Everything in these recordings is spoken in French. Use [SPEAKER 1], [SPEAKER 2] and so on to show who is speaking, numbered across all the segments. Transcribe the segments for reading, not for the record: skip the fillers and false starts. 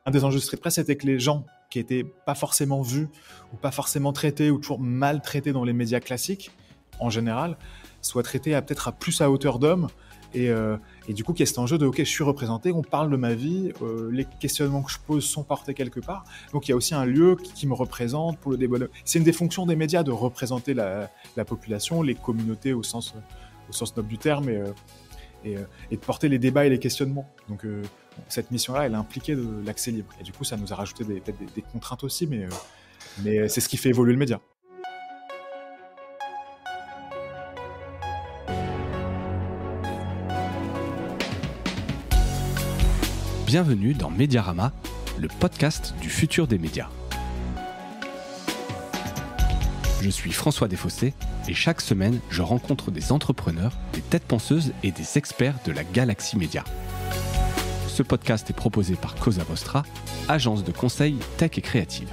[SPEAKER 1] un des enjeux de Street Press, c'était que les gens qui étaient pas forcément vus ou pas forcément traités ou toujours mal traités dans les médias classiques, en général, soient traités peut-être plus à hauteur d'homme. Et du coup, qu'il y a cet enjeu de OK, je suis représenté, on parle de ma vie, les questionnements que je pose sont portés quelque part. Donc il y a aussi un lieu qui me représente pour le débat. C'est une des fonctions des médias de représenter la population, les communautés au sens noble du terme, et de porter les débats et les questionnements. Donc cette mission-là, elle est impliquée de l'accès libre. Et du coup, ça nous a rajouté peut-être des contraintes aussi, mais c'est ce qui fait évoluer le média.
[SPEAKER 2] Bienvenue dans Mediarama, le podcast du futur des médias. Je suis François Desfossés et chaque semaine, je rencontre des entrepreneurs, des têtes penseuses et des experts de la galaxie média. Ce podcast est proposé par Cosa Vostra, agence de conseil tech et créative.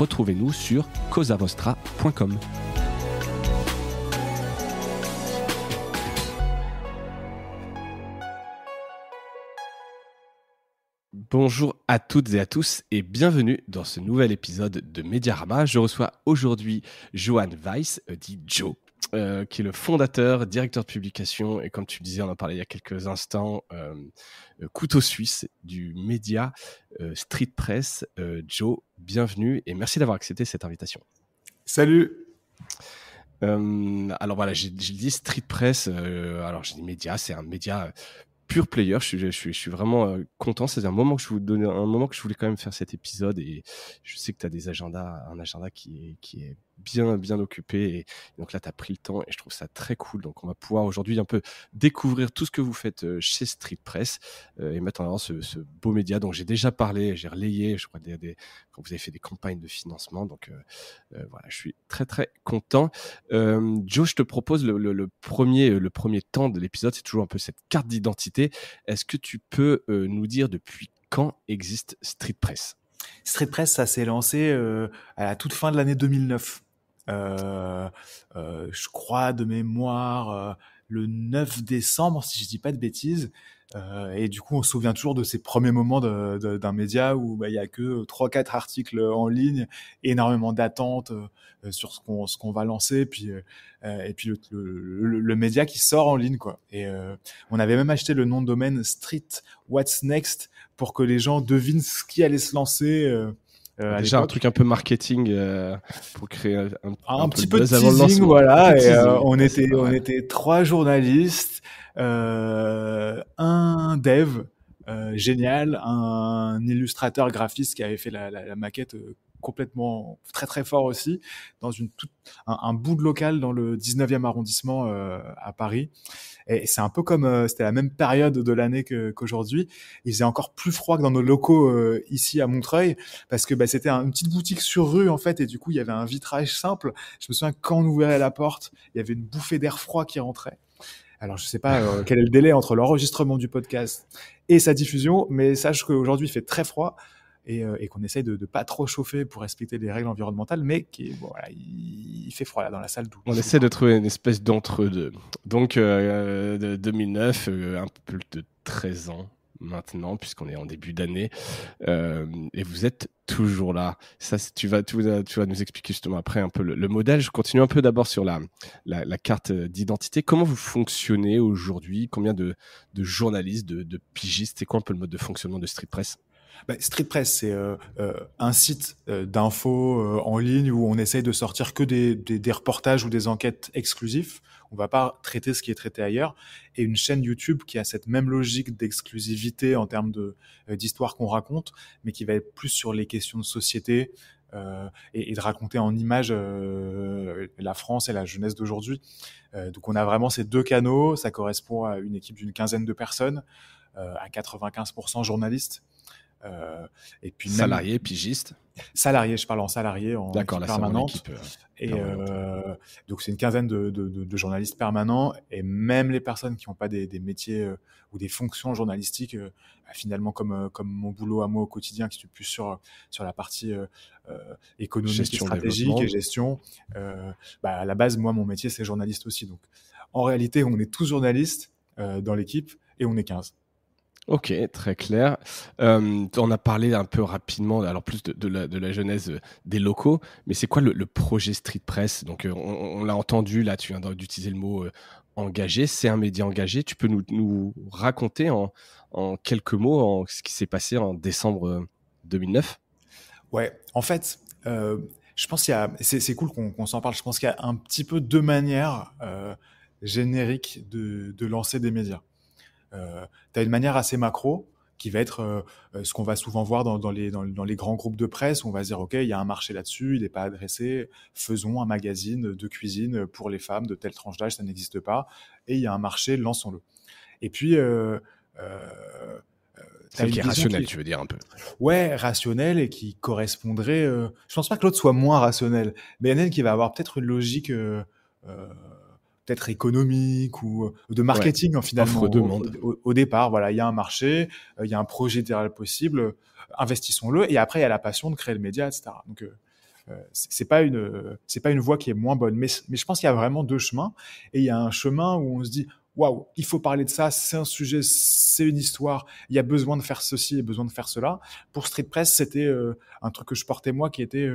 [SPEAKER 2] Retrouvez-nous sur cosavostra.com. Bonjour à toutes et à tous et bienvenue dans ce nouvel épisode de Mediarama. Je reçois aujourd'hui Johan Weiss, dit Joe, qui est le fondateur, directeur de publication et comme tu le disais, on en parlait il y a quelques instants, couteau suisse du média Street Press. Joe, bienvenue et merci d'avoir accepté cette invitation.
[SPEAKER 1] Salut.
[SPEAKER 2] Alors voilà, j'ai dit Street Press, alors j'ai dit média, c'est un média pure player. Je suis vraiment content. C'est un moment que je voulais quand même faire cet épisode et je sais que tu as un agenda qui est bien occupé et donc là tu as pris le temps et je trouve ça très cool. Donc on va pouvoir aujourd'hui un peu découvrir tout ce que vous faites chez Street Press et mettre en avant ce beau média dont j'ai déjà parlé, j'ai relayé, je crois quand vous avez fait des campagnes de financement. Donc voilà, je suis très content. Joe, je te propose le premier temps de l'épisode, c'est toujours un peu cette carte d'identité. Est-ce que tu peux nous dire depuis quand existe Street Press ?
[SPEAKER 1] Street Press, ça s'est lancé à la toute fin de l'année 2009. Je crois de mémoire le 9 décembre, si je dis pas de bêtises. Et du coup, on se souvient toujours de ces premiers moments d'un média où il y a que 3-4 articles en ligne, énormément d'attentes sur ce qu'on va lancer, et puis le média qui sort en ligne, quoi. Et on avait même acheté le nom de domaine Street What's Next pour que les gens devinent ce qui allait se lancer.
[SPEAKER 2] Déjà un truc un peu marketing pour créer
[SPEAKER 1] un petit peu de teasing, voilà. On était 3 journalistes, un dev génial, un illustrateur graphiste qui avait fait la maquette complètement très fort aussi, dans un bout de local dans le 19e arrondissement à Paris. Et c'est un peu comme c'était la même période de l'année qu'aujourd'hui. Il faisait encore plus froid que dans nos locaux ici à Montreuil, parce que c'était une petite boutique sur rue en fait, et du coup il y avait un vitrage simple. Je me souviens quand on ouvrait la porte, il y avait une bouffée d'air froid qui rentrait. Alors je sais pas quel est le délai entre l'enregistrement du podcast et sa diffusion, mais sache qu'aujourd'hui il fait très froid. Et qu'on essaye de pas trop chauffer pour respecter les règles environnementales, mais voilà, il fait froid là dans la salle d'où.
[SPEAKER 2] On essaie de trouver une espèce d'entre-deux. Donc de 2009, un peu de 13 ans maintenant, puisqu'on est en début d'année, et vous êtes toujours là. Ça, tu vas nous expliquer justement après un peu le modèle. Je continue un peu d'abord sur la carte d'identité. Comment vous fonctionnez aujourd'hui ? Combien de journalistes, de pigistes ? C'est quoi un peu le mode de fonctionnement de Street Press ?
[SPEAKER 1] Street Press, c'est un site d'infos en ligne où on essaye de sortir que des reportages ou des enquêtes exclusifs. On va pas traiter ce qui est traité ailleurs. Et une chaîne YouTube qui a cette même logique d'exclusivité en termes d'histoire qu'on raconte, mais qui va être plus sur les questions de société et de raconter en images la France et la jeunesse d'aujourd'hui. Donc on a vraiment ces 2 canaux. Ça correspond à une équipe d'une 15aine de personnes, à 95% journalistes. Et puis
[SPEAKER 2] salarié, pigiste.
[SPEAKER 1] Salarié, je parle en salarié, en
[SPEAKER 2] D'accord,
[SPEAKER 1] équipe
[SPEAKER 2] là,
[SPEAKER 1] permanente.
[SPEAKER 2] Équipe,
[SPEAKER 1] et donc c'est une 15aine de journalistes permanents, et même les personnes qui n'ont pas des métiers ou des fonctions journalistiques, finalement comme mon boulot à moi au quotidien, qui est plus sur la partie économique, gestion, et stratégique et gestion. À la base, moi, mon métier, c'est journaliste aussi. Donc en réalité, on est tous journalistes dans l'équipe et on est 15.
[SPEAKER 2] Ok, très clair. On a parlé un peu rapidement, alors plus de la genèse des locaux, mais c'est quoi le projet Street Press? Donc, on l'a entendu, là, tu viens d'utiliser le mot engagé. C'est un média engagé. Tu peux nous raconter en quelques mots ce qui s'est passé en décembre 2009?
[SPEAKER 1] Ouais, en fait, je pense qu'il y a, c'est cool qu'on s'en parle. Je pense qu'il y a un petit peu deux manières génériques de lancer des médias. Tu as une manière assez macro qui va être ce qu'on va souvent voir dans les grands groupes de presse où on va se dire ok, il y a un marché là-dessus, il n'est pas adressé, faisons un magazine de cuisine pour les femmes de telle tranche d'âge, ça n'existe pas, et il y a un marché, lançons-le. Et puis tu as
[SPEAKER 2] Celle
[SPEAKER 1] une
[SPEAKER 2] qui est
[SPEAKER 1] vision qui
[SPEAKER 2] rationnelle,
[SPEAKER 1] est
[SPEAKER 2] tu veux dire un peu.
[SPEAKER 1] ouais, rationnelle et qui correspondrait. Je pense pas que l'autre soit moins rationnel, mais il y en a une qui va avoir peut-être une logique euh, peut-être économique ou de
[SPEAKER 2] Ouais.
[SPEAKER 1] marketing finalement
[SPEAKER 2] Offre-demande.
[SPEAKER 1] au départ. Voilà, il y a un marché, il y a un projet idéal possible, investissons-le. Et après, il y a la passion de créer le média, etc. Donc c'est pas une voie qui est moins bonne, mais je pense qu'il y a vraiment deux chemins et il y a un chemin où on se dit waouh, il faut parler de ça, c'est un sujet, c'est une histoire, il y a besoin de faire ceci et besoin de faire cela. Pour Street Press, c'était un truc que je portais moi qui était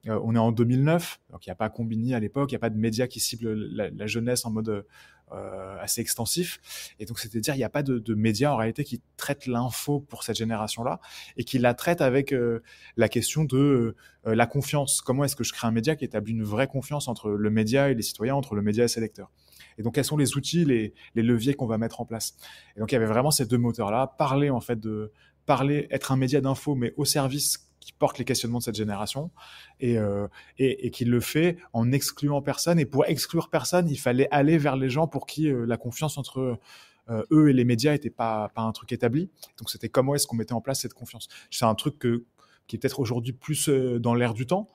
[SPEAKER 1] on est en 2009, donc il n'y a pas Combini à l'époque, il n'y a pas de médias qui ciblent la jeunesse en mode assez extensif. Et donc, c'était dire, il n'y a pas de médias en réalité qui traitent l'info pour cette génération-là et qui la traitent avec la question de la confiance. Comment est-ce que je crée un média qui établit une vraie confiance entre le média et les citoyens, entre le média et ses lecteurs? Et donc, quels sont les outils, les leviers qu'on va mettre en place? Et donc, il y avait vraiment ces deux moteurs-là. Parler, en fait, parler, être un média d'info, mais au service qui porte les questionnements de cette génération et, qui le fait en excluant personne. Et pour exclure personne, il fallait aller vers les gens pour qui la confiance entre eux et les médias n'était pas un truc établi. Donc, c'était comment est-ce qu'on mettait en place cette confiance. C'est un truc qui est peut-être aujourd'hui plus dans l'air du temps.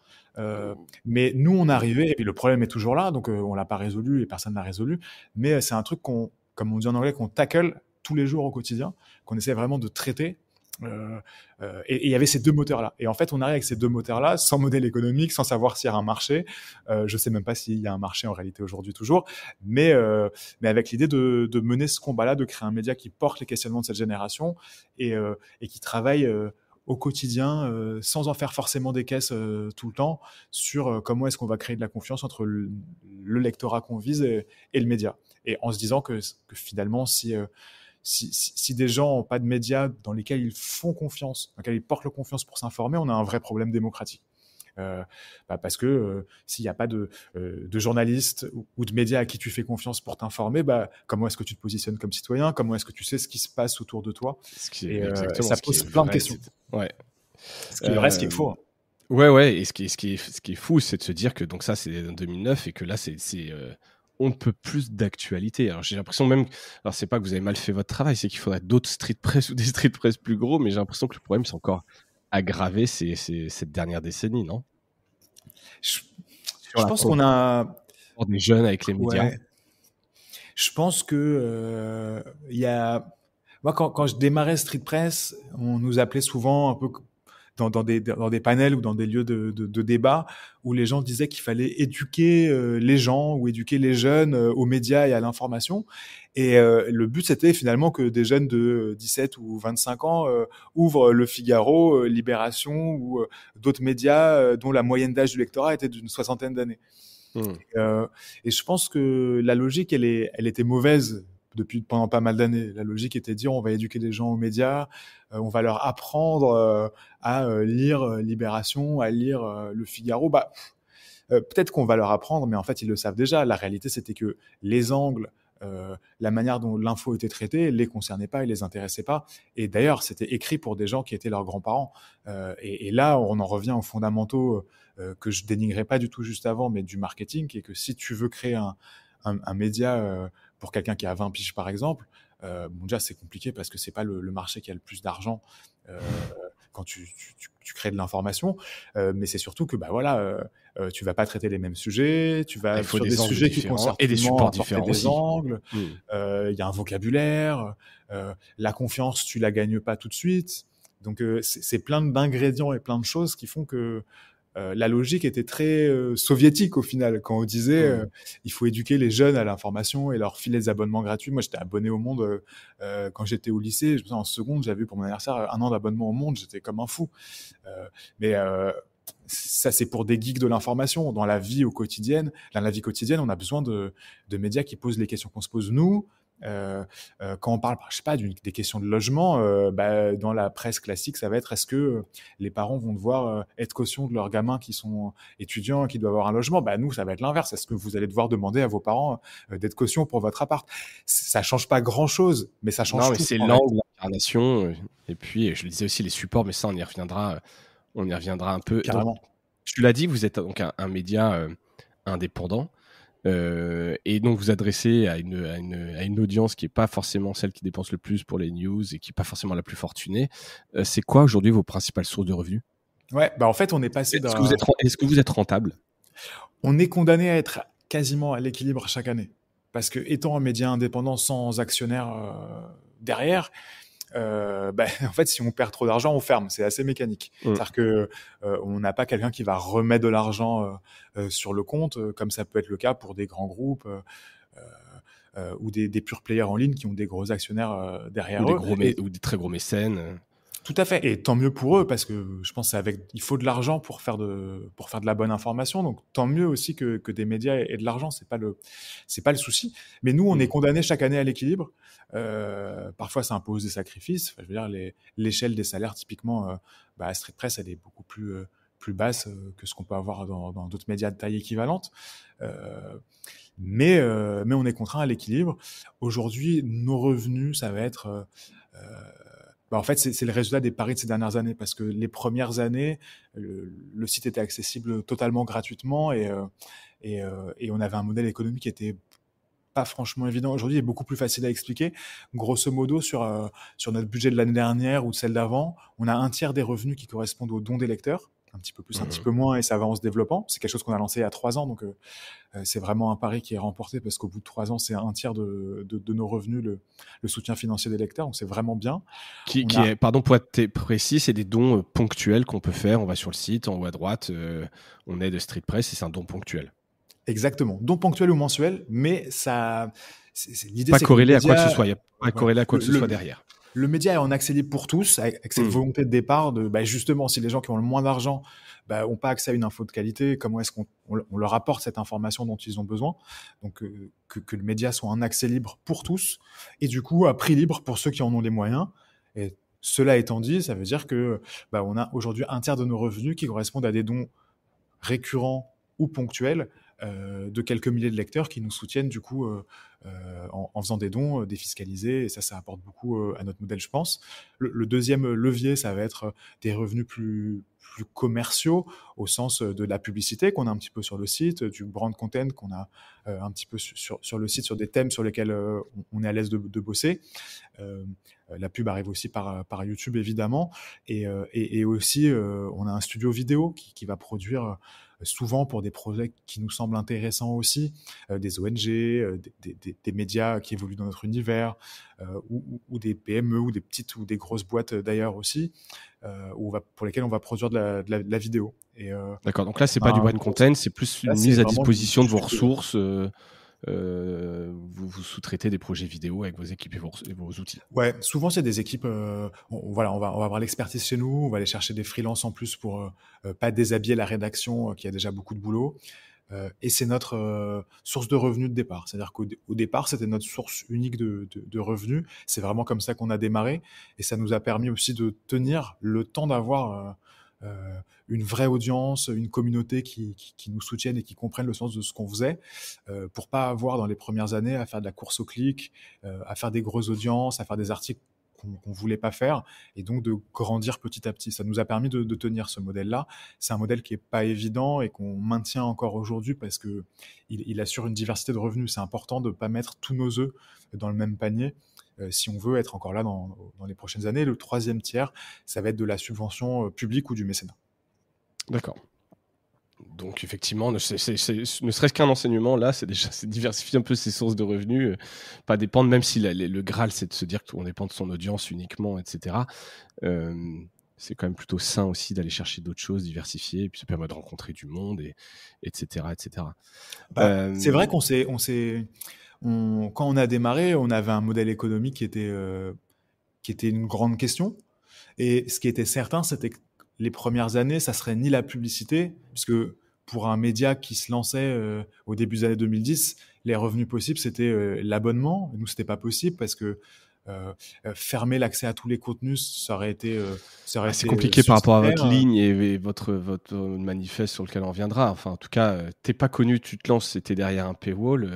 [SPEAKER 1] Mais nous, on arrivait, et puis le problème est toujours là, donc on l'a pas résolu et personne l'a résolu. Mais c'est un truc comme on dit en anglais, qu'on tackle tous les jours au quotidien, qu'on essaie vraiment de traiter. Et il y avait ces deux moteurs-là. Et en fait, on arrive avec ces deux moteurs-là, sans modèle économique, sans savoir s'il y a un marché. Je sais même pas s'il y a un marché en réalité aujourd'hui toujours, mais avec l'idée de mener ce combat-là, de créer un média qui porte les questionnements de cette génération et qui travaille au quotidien, sans en faire forcément des caisses tout le temps, sur comment est-ce qu'on va créer de la confiance entre le lectorat qu'on vise et le média. Et en se disant que finalement, si des gens n'ont pas de médias dans lesquels ils font confiance, dans lesquels ils portent leur confiance pour s'informer, on a un vrai problème démocratique. Parce que s'il n'y a pas de journalistes ou de médias à qui tu fais confiance pour t'informer, comment est-ce que tu te positionnes comme citoyen? Comment est-ce que tu sais ce qui se passe autour de toi? Et
[SPEAKER 2] Exactement
[SPEAKER 1] ça
[SPEAKER 2] ce qui
[SPEAKER 1] pose
[SPEAKER 2] est
[SPEAKER 1] plein de
[SPEAKER 2] vrai.
[SPEAKER 1] questions.
[SPEAKER 2] Ouais.
[SPEAKER 1] Ce qui est vrai, ce qui est faux. Hein.
[SPEAKER 2] Ouais. Et ce qui est fou, c'est de se dire que donc ça, c'est en 2009 et que là, c'est on ne peut plus d'actualité. Alors j'ai l'impression même, alors c'est pas que vous avez mal fait votre travail, c'est qu'il faudrait d'autres street press ou des street press plus gros, mais j'ai l'impression que le problème c'est encore aggravé cette dernière décennie, non? Sur
[SPEAKER 1] Je
[SPEAKER 2] la
[SPEAKER 1] pense qu'on a...
[SPEAKER 2] pour des jeunes avec les médias.
[SPEAKER 1] Ouais. Je pense que il y a... Moi, quand je démarrais Street Press, on nous appelait souvent un peu dans des panels ou dans des lieux de débat où les gens disaient qu'il fallait éduquer les gens ou éduquer les jeunes aux médias et à l'information. Et le but, c'était finalement que des jeunes de 17 ou 25 ans ouvrent Le Figaro, Libération ou d'autres médias dont la moyenne d'âge du lectorat était d'une soixantaine d'années. Et je pense que la logique, elle était mauvaise pendant pas mal d'années. La logique était de dire on va éduquer les gens aux médias, on va leur apprendre à lire Libération, à lire Le Figaro. Peut-être qu'on va leur apprendre, mais en fait ils le savent déjà. La réalité, c'était que les angles, la manière dont l'info était traitée les concernait pas, et les intéressait pas. Et d'ailleurs, c'était écrit pour des gens qui étaient leurs grands-parents. Et là, on en revient aux fondamentaux que je dénigrais pas du tout juste avant, mais du marketing, qui est que si tu veux créer un média pour quelqu'un qui a 20 piges par exemple, déjà c'est compliqué parce que c'est pas le marché qui a le plus d'argent quand tu crées de l'information, mais c'est surtout que tu vas pas traiter les mêmes sujets, tu vas
[SPEAKER 2] Il faut
[SPEAKER 1] sur
[SPEAKER 2] des
[SPEAKER 1] des
[SPEAKER 2] angles
[SPEAKER 1] sujets qui
[SPEAKER 2] différents
[SPEAKER 1] concernent
[SPEAKER 2] et des
[SPEAKER 1] tout le monde,
[SPEAKER 2] supports
[SPEAKER 1] apporter
[SPEAKER 2] différents
[SPEAKER 1] des
[SPEAKER 2] aussi.
[SPEAKER 1] angles, il y a un vocabulaire, la confiance tu la gagnes pas tout de suite, donc c'est plein d'ingrédients et plein de choses qui font que la logique était très soviétique au final, quand on disait il faut éduquer les jeunes à l'information et leur filer des abonnements gratuits. Moi, j'étais abonné au Monde quand j'étais au lycée. Je me souviens, en seconde, j'avais eu pour mon anniversaire 1 an d'abonnement au Monde. J'étais comme un fou. Mais ça, c'est pour des geeks de l'information. Dans la vie quotidienne, on a besoin de médias qui posent les questions qu'on se pose nous. Quand on parle, je sais pas, des questions de logement, dans la presse classique, ça va être est-ce que les parents vont devoir être caution de leurs gamins qui sont étudiants, qui doivent avoir un logement. Nous, ça va être l'inverse. Est-ce que vous allez devoir demander à vos parents d'être caution pour votre appart? Ça change pas grand-chose, mais ça change
[SPEAKER 2] Non, mais
[SPEAKER 1] tout.
[SPEAKER 2] c'est l'angle, l'incarnation, et puis je le disais aussi, les supports, mais ça, on y reviendra un peu.
[SPEAKER 1] Carrément.
[SPEAKER 2] Donc, tu l'as dit, vous êtes donc un média indépendant. Et donc vous adressez à une audience qui n'est pas forcément celle qui dépense le plus pour les news et qui n'est pas forcément la plus fortunée. C'est quoi aujourd'hui vos principales sources de revenus?
[SPEAKER 1] Ouais, en fait, on est passé
[SPEAKER 2] Est-ce que vous êtes rentable?
[SPEAKER 1] On est condamné à être quasiment à l'équilibre chaque année. Parce que étant un média indépendant sans actionnaire derrière, en fait, si on perd trop d'argent, on ferme. C'est assez mécanique. C'est-à-dire que on n'a pas quelqu'un qui va remettre de l'argent sur le compte, comme ça peut être le cas pour des grands groupes ou des pure players en ligne qui ont des gros actionnaires derrière eux.
[SPEAKER 2] Ou des très gros mécènes.
[SPEAKER 1] Tout à fait. Et tant mieux pour eux, parce que je pense il faut de l'argent pour faire de la bonne information. Donc, tant mieux aussi que des médias aient de l'argent. C'est pas le souci. Mais nous, on est condamnés chaque année à l'équilibre. Parfois, ça impose des sacrifices. Je veux dire, l'échelle des salaires, typiquement, Street Press, elle est beaucoup plus basse que ce qu'on peut avoir dans d'autres médias de taille équivalente. Mais on est contraint à l'équilibre. Aujourd'hui, nos revenus, ça va être en fait, c'est le résultat des paris de ces dernières années, parce que les premières années, le site était accessible totalement gratuitement et on avait un modèle économique qui était pas franchement évident. Aujourd'hui, il est beaucoup plus facile à expliquer. Grosso modo, sur notre budget de l'année dernière ou de celle d'avant, on a un tiers des revenus qui correspondent aux dons des lecteurs, un petit peu plus, un petit peu moins, et ça va en se développant. C'est quelque chose qu'on a lancé il y a 3 ans, donc c'est vraiment un pari qui est remporté, parce qu'au bout de 3 ans, c'est un tiers de nos revenus, le soutien financier des lecteurs, donc c'est vraiment bien.
[SPEAKER 2] Pardon, pour être précis, c'est des dons ponctuels qu'on peut faire. On va sur le site, en haut à droite, on est de Street Press et c'est un don ponctuel.
[SPEAKER 1] Exactement, don ponctuel ou mensuel, mais ça, l'idée,
[SPEAKER 2] pas
[SPEAKER 1] c'est
[SPEAKER 2] corrélé à quoi que ce soit. Il n'y a pas corrélé à quoi que ce soit derrière.
[SPEAKER 1] Le média est en accès libre pour tous, avec cette volonté de départ de, justement, si les gens qui ont le moins d'argent n'ont pas accès à une info de qualité, comment est-ce qu'on leur apporte cette information dont ils ont besoin? Donc, que le média soit en accès libre pour tous, et du coup, à prix libre pour ceux qui en ont les moyens. Et cela étant dit, ça veut dire que on a aujourd'hui un tiers de nos revenus qui correspondent à des dons récurrents ou ponctuels de quelques milliers de lecteurs qui nous soutiennent du coup en faisant des dons défiscalisés, et ça apporte beaucoup à notre modèle, je pense. Le deuxième levier, ça va être des revenus plus commerciaux, au sens de la publicité qu'on a un petit peu sur le site, du brand content qu'on a un petit peu sur le site, sur des thèmes sur lesquels on est à l'aise de bosser. La pub arrive aussi par YouTube, évidemment, et aussi on a un studio vidéo qui va produire souvent pour des projets qui nous semblent intéressants aussi, des ONG, des médias qui évoluent dans notre univers, ou des PME, ou des petites ou des grosses boîtes d'ailleurs aussi, pour lesquelles on va produire de la vidéo.
[SPEAKER 2] D'accord, donc là, c'est pas du brand content, c'est plus une mise à disposition de vos ressources. Vous sous-traitez des projets vidéo avec vos équipes et vos outils.
[SPEAKER 1] Ouais, souvent c'est des équipes. On va avoir l'expertise chez nous. On va aller chercher des freelances en plus pour pas déshabiller la rédaction qui a déjà beaucoup de boulot. Et c'est notre source de revenus de départ. C'est-à-dire qu'au départ, c'était notre source unique de revenus. C'est vraiment comme ça qu'on a démarré, et ça nous a permis aussi de tenir le temps d'avoir une vraie audience, une communauté qui nous soutienne et qui comprenne le sens de ce qu'on faisait, pour pas avoir dans les premières années à faire de la course au clic, à faire des grosses audiences, à faire des articles qu'on voulait pas faire, et donc de grandir petit à petit. Ça nous a permis de tenir ce modèle-là. C'est un modèle qui est pas évident et qu'on maintient encore aujourd'hui, parce que il assure une diversité de revenus. C'est important de pas mettre tous nos œufs dans le même panier, si on veut être encore là dans les prochaines années. Le troisième tiers, ça va être de la subvention publique ou du mécénat.
[SPEAKER 2] D'accord. Donc effectivement, ne serait-ce qu'un enseignement, là, c'est diversifier un peu ses sources de revenus, pas dépendre, même si le Graal, c'est de se dire qu'on dépend de son audience uniquement, etc. c'est quand même plutôt sain aussi d'aller chercher d'autres choses, diversifier, et puis ça permet de rencontrer du monde, etc., etc.
[SPEAKER 1] C'est vrai
[SPEAKER 2] Euh,
[SPEAKER 1] quand on a démarré, on avait un modèle économique qui était une grande question. Et ce qui était certain, c'était que les premières années, ça serait ni la publicité, puisque pour un média qui se lançait au début des années 2010, les revenus possibles, c'était l'abonnement. Nous, c'était pas possible parce que fermer l'accès à tous les contenus, ça aurait
[SPEAKER 2] c'est
[SPEAKER 1] été
[SPEAKER 2] compliqué par rapport à votre
[SPEAKER 1] suicidaire.
[SPEAKER 2] ligne et votre manifeste sur lequel on reviendra. Enfin, en tout cas, t'es pas connu, tu te lances, c'était derrière un paywall,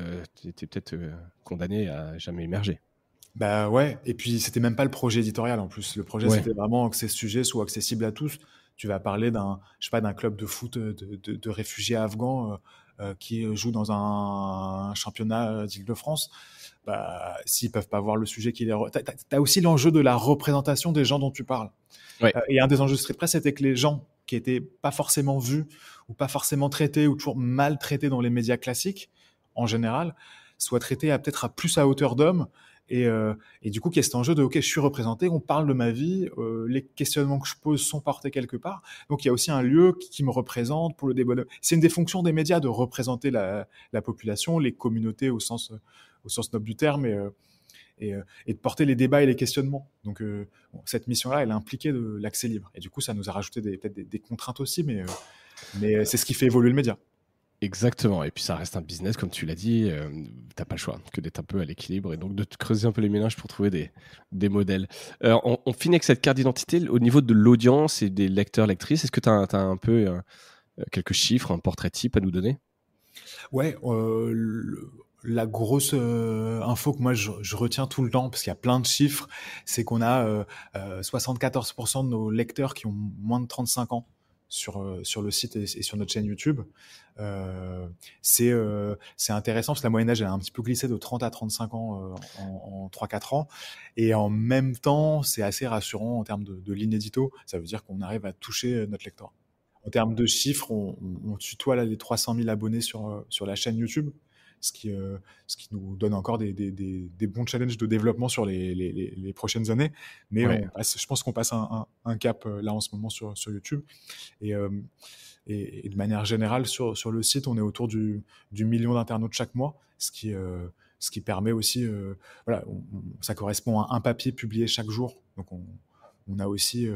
[SPEAKER 2] t'es peut-être condamné à jamais émerger.
[SPEAKER 1] Bah ouais, et puis c'était même pas le projet éditorial en plus. Le projet,
[SPEAKER 2] Ouais.
[SPEAKER 1] c'était vraiment que ces sujets soient accessibles à tous. Tu vas parler je sais pas, d'un club de foot de réfugiés afghans qui jouent dans un championnat d'Île-de-France. Bah, s'ils peuvent pas voir le sujet t'as aussi l'enjeu de la représentation des gens dont tu parles.
[SPEAKER 2] Ouais.
[SPEAKER 1] Et un des enjeux de Street Press, c'était que les gens qui étaient pas forcément vus ou pas forcément traités ou toujours mal traités dans les médias classiques, en général, soient traités peut-être à plus à hauteur d'homme. Et du coup, qu'il y a cet enjeu de, OK, je suis représenté, on parle de ma vie, les questionnements que je pose sont portés quelque part. Donc, il y a aussi un lieu qui me représente pour le débat. C'est une des fonctions des médias de représenter la population, les communautés au sens noble du terme, et de porter les débats et les questionnements. Donc, bon, cette mission-là, elle est impliquée de l'accès libre. Et du coup, ça nous a rajouté peut-être des contraintes aussi, mais c'est ce qui fait évoluer le média.
[SPEAKER 2] Exactement. Et puis ça reste un business, comme tu l'as dit, t'as pas le choix que d'être un peu à l'équilibre et donc de te creuser un peu les méninges pour trouver des modèles. On finit avec cette carte d'identité. Au niveau de l'audience et des lecteurs, lectrices, est-ce que tu as un peu quelques chiffres, un portrait type à nous donner?
[SPEAKER 1] Ouais, la grosse info que moi je retiens tout le temps, parce qu'il y a plein de chiffres, c'est qu'on a 74% de nos lecteurs qui ont moins de 35 ans sur le site et sur notre chaîne YouTube. C'est intéressant parce que la moyenne d'âge elle a un petit peu glissé de 30 à 35 ans en 3-4 ans. Et en même temps, c'est assez rassurant en termes de l'inédito. Ça veut dire qu'on arrive à toucher notre lecteur. En termes de chiffres, on tutoie là les 300 000 abonnés sur la chaîne YouTube, ce qui, euh, ce qui nous donne encore des bons challenges de développement sur les prochaines années. Mais
[SPEAKER 2] Ouais.
[SPEAKER 1] je pense qu'on passe un cap là en ce moment sur YouTube. Et, euh, et de manière générale, sur le site, on est autour du million d'internautes chaque mois, ce qui permet aussi, voilà, ça correspond à un papier publié chaque jour. Donc on a aussi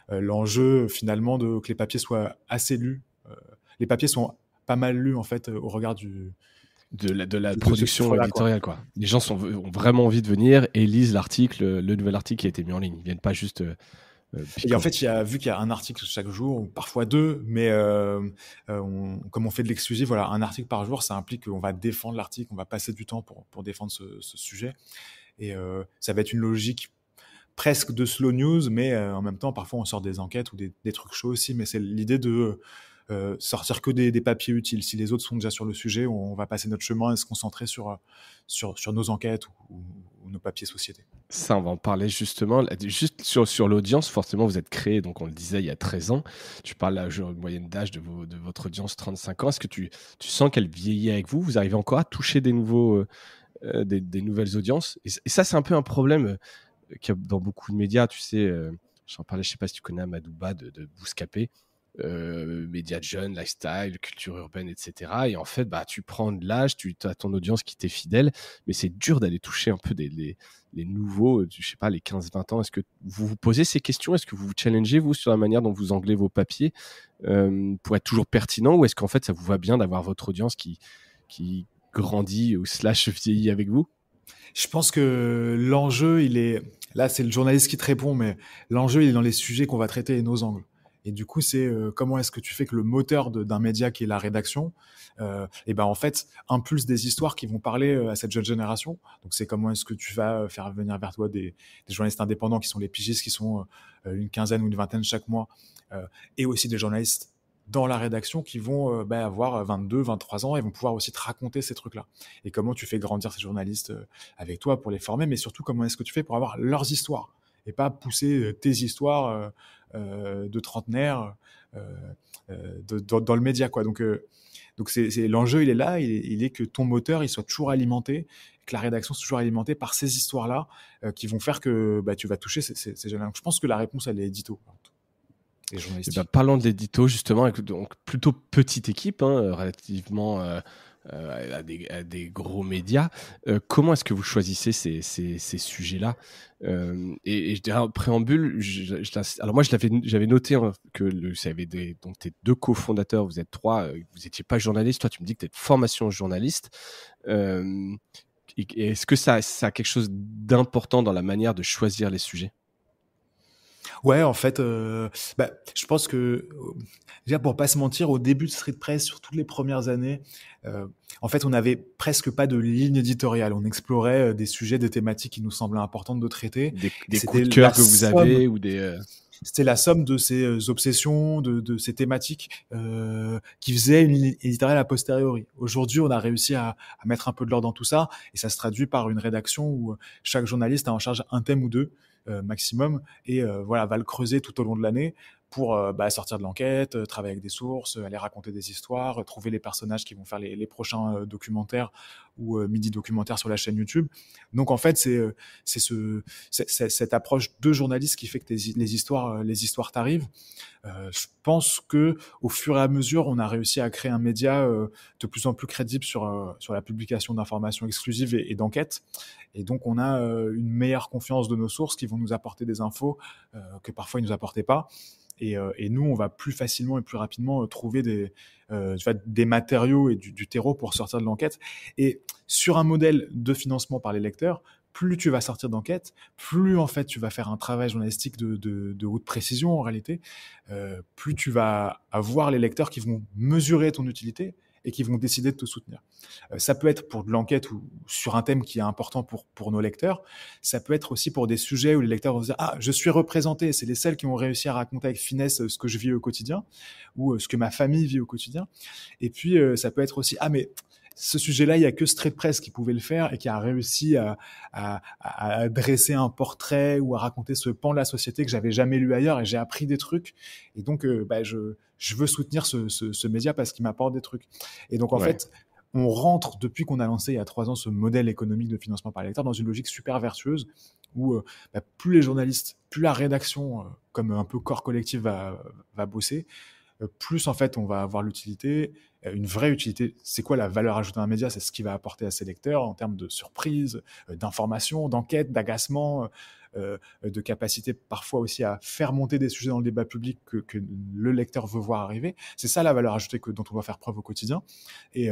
[SPEAKER 1] l'enjeu finalement que les papiers soient assez lus. Les papiers sont pas mal lus en fait au regard
[SPEAKER 2] De la
[SPEAKER 1] de ce
[SPEAKER 2] production
[SPEAKER 1] chiffre-là, quoi.
[SPEAKER 2] éditoriale, quoi. Les gens ont vraiment envie de venir et lisent l'article, le nouvel article qui a été mis en ligne. Ils viennent pas juste
[SPEAKER 1] Et en
[SPEAKER 2] picorer.
[SPEAKER 1] fait, vu qu'il y a un article chaque jour, ou parfois deux, mais comme on fait de l'exclusif, voilà, un article par jour, ça implique qu'on va défendre l'article, on va passer du temps pour défendre ce sujet. Et ça va être une logique presque de slow news, mais en même temps, parfois, on sort des enquêtes ou des trucs chauds aussi. Mais c'est l'idée de sortir que des papiers utiles. Si les autres sont déjà sur le sujet, on va passer notre chemin et se concentrer sur nos enquêtes ou nos papiers société.
[SPEAKER 2] Ça, on va en parler justement. Juste sur l'audience, forcément, vous êtes créé, donc on le disait, il y a 13 ans. Tu parles la moyenne d'âge de votre audience, 35 ans. Est-ce que tu sens qu'elle vieillit avec vous? Vous arrivez encore à toucher des nouvelles audiences? Et ça, c'est un peu un problème qu'il y a dans beaucoup de médias. Tu sais, j'en parlais, je ne sais pas si tu connais Amadouba de Bouscapé. Médias de jeunes, lifestyle, culture urbaine, etc. Et en fait, bah, tu prends de l'âge, tu as ton audience qui t'est fidèle, mais c'est dur d'aller toucher un peu les nouveaux, je sais pas, les 15-20 ans. Est-ce que vous vous posez ces questions? Est-ce que vous vous challengez, vous, sur la manière dont vous anglez vos papiers pour être toujours pertinent? Ou est-ce qu'en fait, ça vous va bien d'avoir votre audience qui grandit ou slash vieillit avec vous?
[SPEAKER 1] Je pense que l'enjeu, il est... Là, c'est le journaliste qui te répond, mais l'enjeu, il est dans les sujets qu'on va traiter et nos angles. Et du coup, c'est comment est-ce que tu fais que le moteur d'un média qui est la rédaction, et ben en fait, impulse des histoires qui vont parler à cette jeune génération. Donc c'est comment est-ce que tu vas faire venir vers toi des journalistes indépendants qui sont les pigistes, qui sont une quinzaine ou une vingtaine chaque mois, et aussi des journalistes dans la rédaction qui vont avoir 22, 23 ans et vont pouvoir aussi te raconter ces trucs-là. Et comment tu fais grandir ces journalistes avec toi pour les former, mais surtout comment est-ce que tu fais pour avoir leurs histoires et pas pousser tes histoires de trentenaire dans le média, quoi. Donc l'enjeu, il est là, il est que ton moteur, il soit toujours alimenté, que la rédaction c'est toujours alimentée par ces histoires-là qui vont faire que tu vas toucher ces jeunes. Je pense que la réponse, elle est édito. Et
[SPEAKER 2] parlons de l'édito, justement, avec donc plutôt petite équipe, relativement à des gros médias. Comment est-ce que vous choisissez ces sujets-là et je dirais en préambule, alors moi j'avais noté que vous avez donc tes 2 cofondateurs, vous êtes 3, vous n'étiez pas journaliste. Toi, tu me dis que tu es de formation journaliste. Et est-ce que ça a quelque chose d'important dans la manière de choisir les sujets?
[SPEAKER 1] Ouais, en fait, je pense que déjà pour pas se mentir, au début de Street Press, sur toutes les premières années, en fait, on n'avait presque pas de ligne éditoriale. On explorait des sujets, des thématiques qui nous semblaient importantes de traiter.
[SPEAKER 2] Des coups de cœur que vous avez ou des...
[SPEAKER 1] C'était la somme de ces obsessions, de ces thématiques qui faisaient une ligne éditoriale a posteriori. Aujourd'hui, on a réussi à mettre un peu de l'ordre dans tout ça, et ça se traduit par une rédaction où chaque journaliste a en charge un thème ou deux maximum, et va le creuser tout au long de l'année pour sortir de l'enquête, travailler avec des sources, aller raconter des histoires, trouver les personnages qui vont faire les prochains documentaires ou midi documentaires sur la chaîne YouTube. Donc en fait, c'est cette approche de journaliste qui fait que les histoires t'arrivent. Je pense que au fur et à mesure, on a réussi à créer un média de plus en plus crédible sur la publication d'informations exclusives et d'enquêtes. Et donc, on a une meilleure confiance de nos sources qui vont nous apporter des infos que parfois ils nous apportaient pas. Et nous, on va plus facilement et plus rapidement trouver des matériaux et du terreau pour sortir de l'enquête. Et sur un modèle de financement par les lecteurs, plus tu vas sortir d'enquête, plus en fait tu vas faire un travail journalistique de haute précision en réalité, plus tu vas avoir les lecteurs qui vont mesurer ton utilité et qui vont décider de te soutenir. Ça peut être pour de l'enquête ou sur un thème qui est important pour nos lecteurs. Ça peut être aussi pour des sujets où les lecteurs vont se dire « Ah, je suis représenté, c'est les seuls qui ont réussi à raconter avec finesse ce que je vis au quotidien ou ce que ma famille vit au quotidien. » Et puis, ça peut être aussi « Ah, mais ce sujet-là, il n'y a que Street Press qui pouvait le faire et qui a réussi à dresser un portrait ou à raconter ce pan de la société que j'avais jamais lu ailleurs et j'ai appris des trucs. Et donc, je veux soutenir ce média parce qu'il m'apporte des trucs. » Et donc, en fait, on rentre, depuis qu'on a lancé il y a 3 ans ce modèle économique de financement par les lecteurs, dans une logique super vertueuse où plus les journalistes, plus la rédaction, comme un peu corps collectif, va bosser, plus en fait on va avoir l'utilité, une vraie utilité. C'est quoi la valeur ajoutée d'un média? C'est ce qu'il va apporter à ses lecteurs en termes de surprise, d'information, d'enquête, d'agacement, de capacité parfois aussi à faire monter des sujets dans le débat public que le lecteur veut voir arriver. C'est ça la valeur ajoutée dont on va faire preuve au quotidien. Et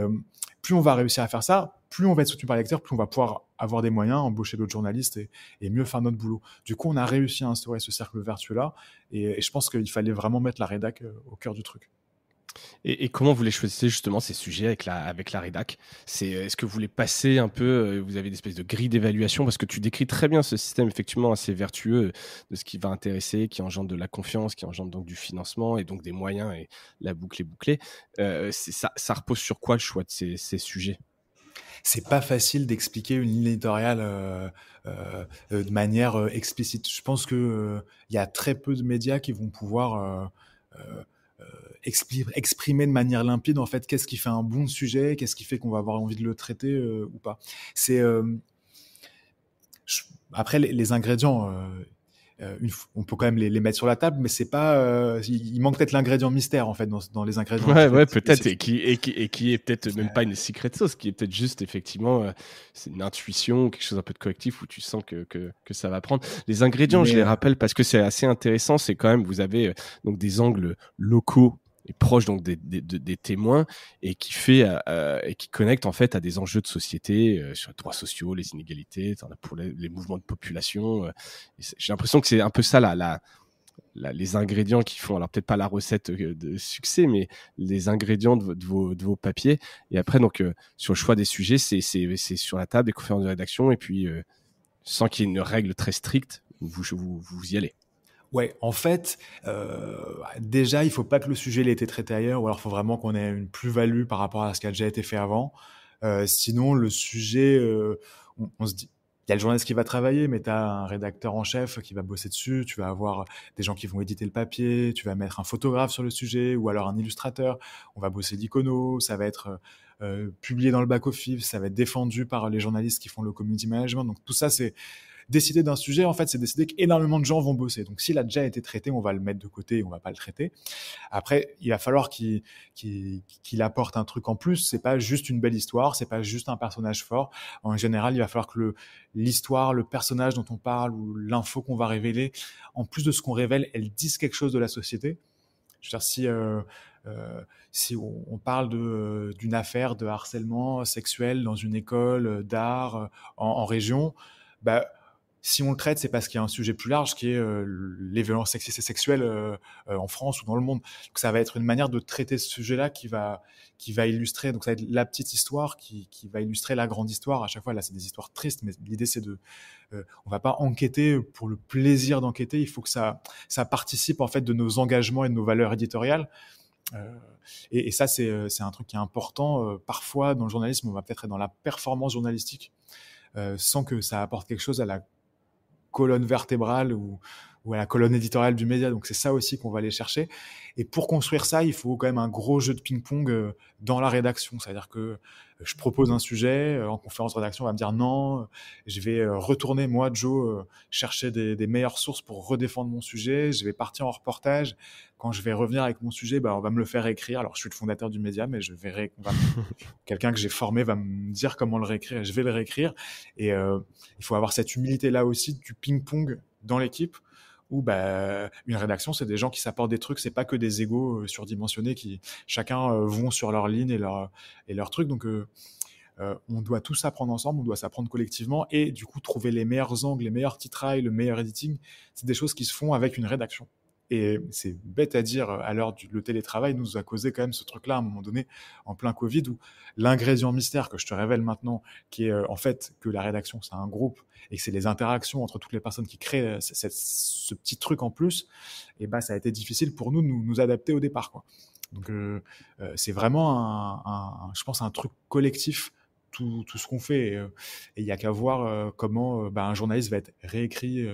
[SPEAKER 1] plus on va réussir à faire ça, plus on va être soutenu par les lecteurs, plus on va pouvoir avoir des moyens, embaucher d'autres journalistes et mieux faire notre boulot. Du coup, on a réussi à instaurer ce cercle vertueux-là, et je pense qu'il fallait vraiment mettre la rédac au cœur du truc.
[SPEAKER 2] Et comment vous les choisissez justement ces sujets avec la rédac? Est-ce que vous les passez un peu, vous avez des espèces de grilles d'évaluation? Parce que tu décris très bien ce système effectivement assez vertueux de ce qui va intéresser, qui engendre de la confiance, qui engendre donc du financement et donc des moyens, et la boucle est bouclée. Ça repose sur quoi le choix de ces sujets?
[SPEAKER 1] C'est pas facile d'expliquer une ligne éditoriale de manière explicite. Je pense que y a très peu de médias qui vont pouvoir exprimer de manière limpide en fait qu'est-ce qui fait un bon sujet, qu'est-ce qui fait qu'on va avoir envie de le traiter ou pas. Après les ingrédients, on peut quand même les mettre sur la table, mais c'est pas. Il manque peut-être l'ingrédient mystère en fait dans les ingrédients.
[SPEAKER 2] Ouais, peut-être, et qui est peut-être même pas une secret sauce, qui est peut-être juste effectivement c'est une intuition, quelque chose un peu de collectif où tu sens que ça va prendre. Les ingrédients, je les rappelle parce que c'est assez intéressant. C'est quand même, vous avez donc des angles locaux et proche donc des témoins, et qui et qui connecte en fait à des enjeux de société sur les droits sociaux, les inégalités, pour les mouvements de population. J'ai l'impression que c'est un peu ça les ingrédients qui font, alors peut-être pas la recette de succès, mais les ingrédients de vos papiers. Et après donc sur le choix des sujets, c'est sur la table des conférences de rédaction, et puis sans qu'il y ait une règle très stricte, vous y allez.
[SPEAKER 1] Ouais, en fait, déjà, il faut pas que le sujet ait été traité ailleurs, ou alors il faut vraiment qu'on ait une plus-value par rapport à ce qui a déjà été fait avant. Sinon, le sujet, on se dit, il y a le journaliste qui va travailler, mais tu as un rédacteur en chef qui va bosser dessus, tu vas avoir des gens qui vont éditer le papier, tu vas mettre un photographe sur le sujet, ou alors un illustrateur, on va bosser l'icono, ça va être publié dans le back-office, ça va être défendu par les journalistes qui font le community management. Donc tout ça, c'est décider d'un sujet, en fait, c'est décider qu'énormément de gens vont bosser. Donc s'il a déjà été traité, on va le mettre de côté et on va pas le traiter. Après, il va falloir qu'il apporte un truc en plus. C'est pas juste une belle histoire, c'est pas juste un personnage fort. En général, il va falloir que l'histoire, le personnage dont on parle ou l'info qu'on va révéler, en plus de ce qu'on révèle, elle dise quelque chose de la société. Je veux dire, si on parle d'une affaire de harcèlement sexuel dans une école d'art en région, bah, si on le traite, c'est parce qu'il y a un sujet plus large qui est les violences sexistes et sexuelles en France ou dans le monde. Donc ça va être une manière de traiter ce sujet-là qui va illustrer. Donc ça va être la petite histoire qui va illustrer la grande histoire. À chaque fois, là, c'est des histoires tristes, mais l'idée c'est on va pas enquêter pour le plaisir d'enquêter. Il faut que ça participe en fait de nos engagements et de nos valeurs éditoriales. Et ça, c'est un truc qui est important. Parfois, dans le journalisme, on va peut-être être dans la performance journalistique sans que ça apporte quelque chose à la colonne vertébrale ou à la colonne éditoriale du média. Donc c'est ça aussi qu'on va aller chercher. Et pour construire ça, il faut quand même un gros jeu de ping-pong dans la rédaction. C'est-à-dire que je propose un sujet, en conférence de rédaction, on va me dire non, je vais retourner, moi, Joe, chercher des meilleures sources pour redéfendre mon sujet, je vais partir en reportage. Quand je vais revenir avec mon sujet, on va me le faire écrire. Alors je suis le fondateur du média, mais je verrai quelqu'un que j'ai formé va me dire comment le réécrire et je vais le réécrire. Et il faut avoir cette humilité-là aussi du ping-pong dans l'équipe où une rédaction, c'est des gens qui s'apportent des trucs, c'est pas que des égos surdimensionnés qui chacun vont sur leur ligne et leur truc. Donc on doit tous apprendre ensemble, on doit s'apprendre collectivement et du coup trouver les meilleurs angles, les meilleurs titrailles, le meilleur editing. C'est des choses qui se font avec une rédaction. Et c'est bête à dire, à l'heure le télétravail nous a causé quand même ce truc-là à un moment donné, en plein Covid, où l'ingrédient mystère que je te révèle maintenant, qui est en fait que la rédaction, c'est un groupe, et que c'est les interactions entre toutes les personnes qui créent ce petit truc en plus, et ça a été difficile pour nous de nous adapter au départ, quoi. Donc c'est vraiment je pense, un truc collectif, tout ce qu'on fait. Et il n'y a qu'à voir comment un journaliste va être réécrit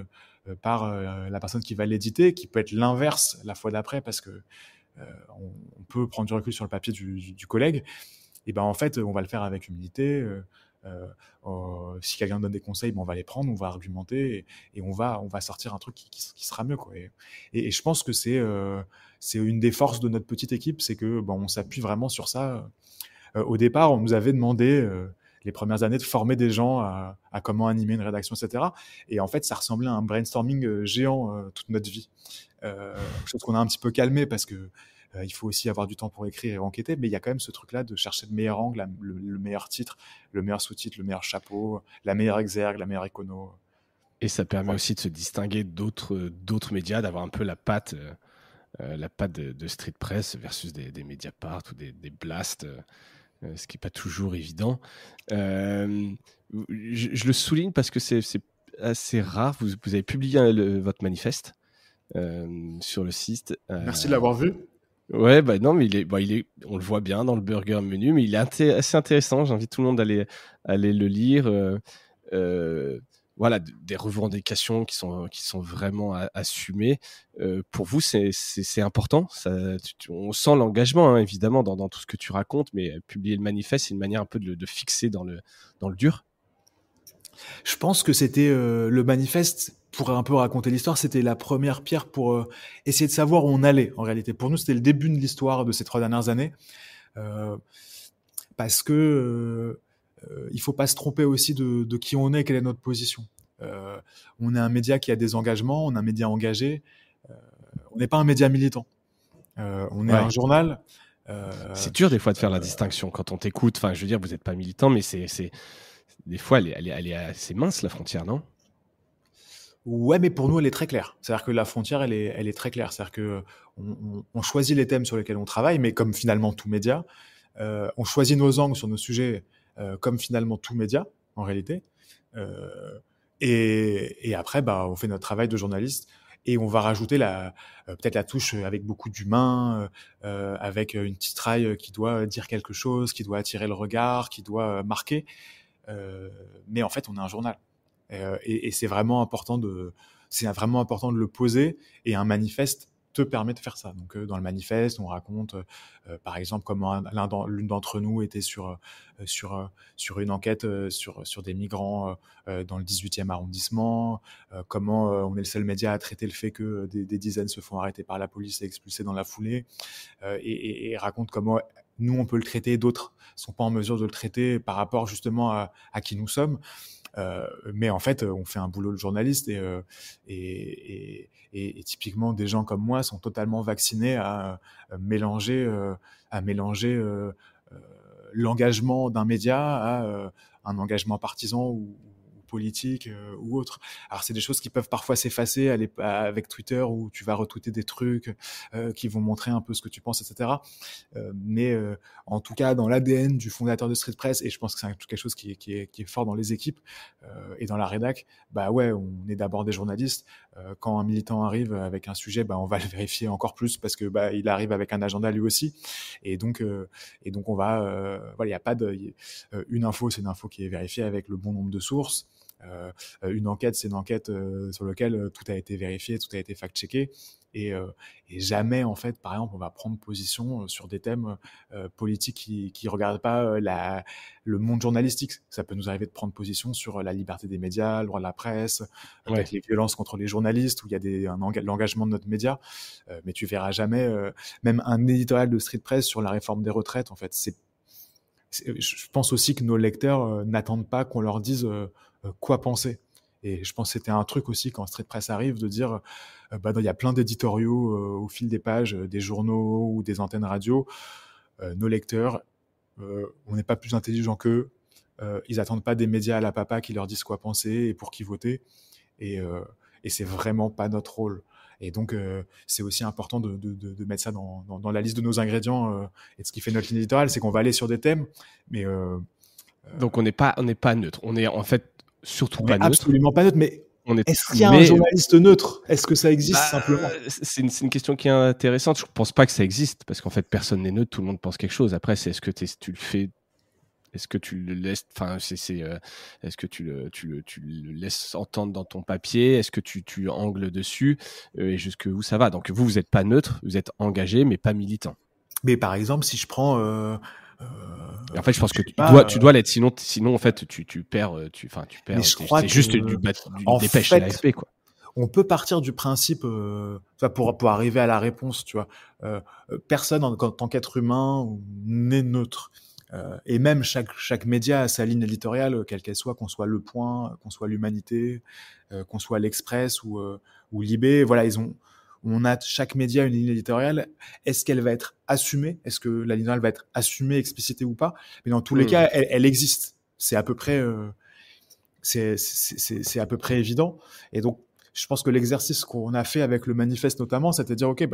[SPEAKER 1] par la personne qui va l'éditer, qui peut être l'inverse la fois d'après, parce que on peut prendre du recul sur le papier du collègue. Et en fait, on va le faire avec humilité. Si quelqu'un donne des conseils, on va les prendre, on va argumenter et on va sortir un truc qui sera mieux, quoi. Et je pense que c'est une des forces de notre petite équipe, c'est que on s'appuie vraiment sur ça. Au départ, on nous avait demandé les premières années de former des gens à comment animer une rédaction, etc. Et en fait, ça ressemblait à un brainstorming géant toute notre vie. Chose qu'on a un petit peu calmé parce que il faut aussi avoir du temps pour écrire et enquêter, mais il y a quand même ce truc-là de chercher le meilleur angle, le meilleur titre, le meilleur sous-titre, le meilleur chapeau, la meilleure exergue, la meilleure écono.
[SPEAKER 2] Et ça permet aussi de se distinguer d'autres médias, d'avoir un peu la patte de Street Press versus des Mediapart ou des Blast, ce qui n'est pas toujours évident. Je le souligne parce que c'est assez rare. Vous avez publié votre manifeste sur le site.
[SPEAKER 1] Merci de l'avoir vu.
[SPEAKER 2] Ouais, non, mais on le voit bien dans le burger menu, mais il est assez intéressant. J'invite tout le monde à aller le lire. Voilà, des revendications qui sont vraiment assumées. Pour vous, c'est important. On sent l'engagement, hein, évidemment, dans tout ce que tu racontes, mais publier le manifeste, c'est une manière un peu de fixer dans le dur.
[SPEAKER 1] Je pense que c'était le manifeste, pour un peu raconter l'histoire, c'était la première pierre pour essayer de savoir où on allait, en réalité. Pour nous, c'était le début de l'histoire de ces 3 dernières années. Parce que il faut pas se tromper aussi de qui on est, quelle est notre position. On est un média qui a des engagements, on est un média engagé. On n'est pas un média militant. On est un journal.
[SPEAKER 2] C'est dur des fois de faire la distinction quand on t'écoute. Enfin, je veux dire, vous n'êtes pas militant, mais des fois, elle est assez mince, la frontière, non ?
[SPEAKER 1] Ouais, mais pour nous, elle est très claire. C'est-à-dire que la frontière, elle est très claire. C'est-à-dire que on choisit les thèmes sur lesquels on travaille, mais comme finalement tout média, on choisit nos angles sur nos sujets, comme finalement tout média, en réalité. Et après, on fait notre travail de journaliste et on va rajouter peut-être la touche avec beaucoup d'humain, avec une titraille qui doit dire quelque chose, qui doit attirer le regard, qui doit marquer. Mais en fait, on est un journal. Et c'est vraiment important de le poser. Et un manifeste te permet de faire ça. Donc, dans le manifeste, on raconte, par exemple, comment l'une d'entre nous était sur une enquête sur des migrants dans le 18e arrondissement, comment on est le seul média à traiter le fait que des dizaines se font arrêter par la police et expulsés dans la foulée, et raconte comment nous, on peut le traiter, d'autres sont pas en mesure de le traiter par rapport justement à qui nous sommes. Mais en fait, on fait un boulot de journaliste et typiquement des gens comme moi sont totalement vaccinés à mélanger l'engagement d'un média à un engagement partisan ou politique ou autre. Alors c'est des choses qui peuvent parfois s'effacer avec Twitter où tu vas retweeter des trucs qui vont montrer un peu ce que tu penses, etc. Mais en tout cas, dans l'ADN du fondateur de Street Press, et je pense que c'est quelque chose qui est fort dans les équipes et dans la rédac, bah ouais, on est d'abord des journalistes. Quand un militant arrive avec un sujet, bah on va le vérifier encore plus parce que bah il arrive avec un agenda lui aussi. Et donc on va, voilà, il y a pas une info, c'est une info qui est vérifiée avec le bon nombre de sources. Une enquête, c'est une enquête sur laquelle tout a été vérifié, tout a été fact-checké. Et jamais, en fait, par exemple, on va prendre position sur des thèmes politiques qui regardent pas le monde journalistique. Ça peut nous arriver de prendre position sur la liberté des médias, le droit de la presse, peut-être les violences contre les journalistes, où il y a l'engagement de notre média. Mais tu verras jamais, même un éditorial de Street Press sur la réforme des retraites. En fait, je pense aussi que nos lecteurs n'attendent pas qu'on leur dise quoi penser. Et je pense que c'était un truc aussi quand Street Press arrive de dire il y a plein d'éditoriaux au fil des pages, des journaux ou des antennes radio. Nos lecteurs, on n'est pas plus intelligents qu'eux. Ils attendent pas des médias à la papa qui leur disent quoi penser et pour qui voter. Et c'est vraiment pas notre rôle. Et donc, c'est aussi important de mettre ça dans la liste de nos ingrédients et de ce qui fait notre ligne éditoriale, c'est qu'on va aller sur des thèmes, mais
[SPEAKER 2] donc on n'est pas neutre. On est en fait surtout pas neutre.
[SPEAKER 1] Absolument pas neutre, mais est-ce qu'il y a un journaliste neutre? Est-ce que ça existe simplement?
[SPEAKER 2] C'est une question qui est intéressante. Je pense pas que ça existe parce qu'en fait personne n'est neutre, tout le monde pense quelque chose. Après, c'est est-ce que tu le fais, est-ce que tu le laisses, enfin est-ce que tu le laisses entendre dans ton papier, est-ce que tu angles dessus et jusqu'où ça va. Donc vous êtes pas neutre, vous êtes engagé mais pas militant.
[SPEAKER 1] Mais par exemple, si je prends
[SPEAKER 2] en fait, je pense que tu dois l'être, sinon en fait tu perds.
[SPEAKER 1] Mais je crois
[SPEAKER 2] c'est juste du dépêche et l'AFP, quoi.
[SPEAKER 1] On peut partir du principe, pour arriver à la réponse, tu vois. Personne en tant qu'être humain n'est neutre. Et même chaque média a sa ligne éditoriale, quelle qu'elle soit, qu'on soit Le Point, qu'on soit l'Humanité, qu'on soit l'Express ou Libé. Voilà, on a chaque média une ligne éditoriale. Est-ce qu'elle va être assumée? Est-ce que la ligne éditoriale va être assumée, explicitée ou pas? Mais dans tous les cas, elle existe. C'est à peu près, c'est à peu près évident. Et donc, je pense que l'exercice qu'on a fait avec le manifeste notamment, c'était de dire, ok,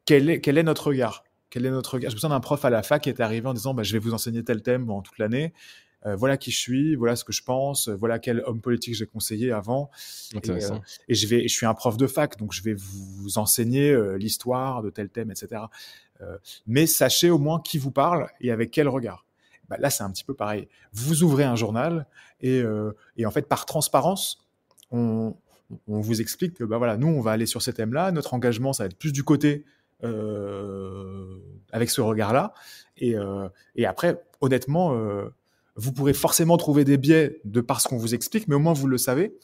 [SPEAKER 1] quel est notre regard? Quel est notre regard? Je me souviens d'un prof à la fac qui était arrivé en disant, je vais vous enseigner tel thème pendant toute l'année. Voilà qui je suis, voilà ce que je pense, voilà quel homme politique j'ai conseillé avant. Et je suis un prof de fac, donc je vais vous enseigner l'histoire de tel thème, etc. Mais sachez au moins qui vous parle et avec quel regard. Là, c'est un petit peu pareil. Vous ouvrez un journal et en fait, par transparence, on vous explique que voilà, nous, on va aller sur ces thèmes-là. Notre engagement, ça va être plus du côté avec ce regard-là. Et après, honnêtement, vous pourrez forcément trouver des biais de par ce qu'on vous explique, mais au moins vous le savez.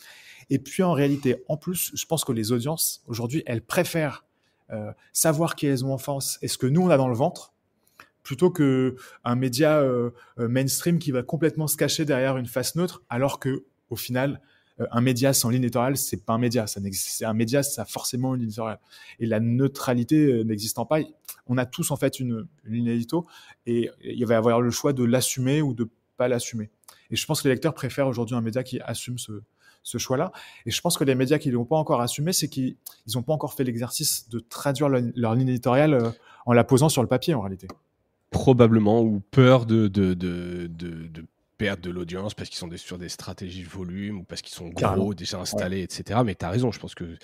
[SPEAKER 1] Et puis en réalité, en plus, je pense que les audiences, aujourd'hui, elles préfèrent savoir qui elles ont en face et ce que nous, on a dans le ventre, plutôt qu'un média mainstream qui va complètement se cacher derrière une face neutre, alors qu'au final, un média sans ligne éditoriale, c'est pas un média. C'est un média, ça a forcément une ligne éditoriale. Et la neutralité n'existant pas, on a tous en fait une ligne édito et il va y avoir le choix de l'assumer ou de pas l'assumer. Et je pense que les lecteurs préfèrent aujourd'hui un média qui assume ce choix-là. Et je pense que les médias qui ne l'ont pas encore assumé, c'est qu'ils n'ont pas encore fait l'exercice de traduire leur ligne éditoriale en la posant sur le papier en réalité.
[SPEAKER 2] Probablement, ou peur de perdre de l'audience parce qu'ils sont sur des stratégies de volume ou parce qu'ils sont gros, déjà installés, etc. Mais tu as raison, je pense que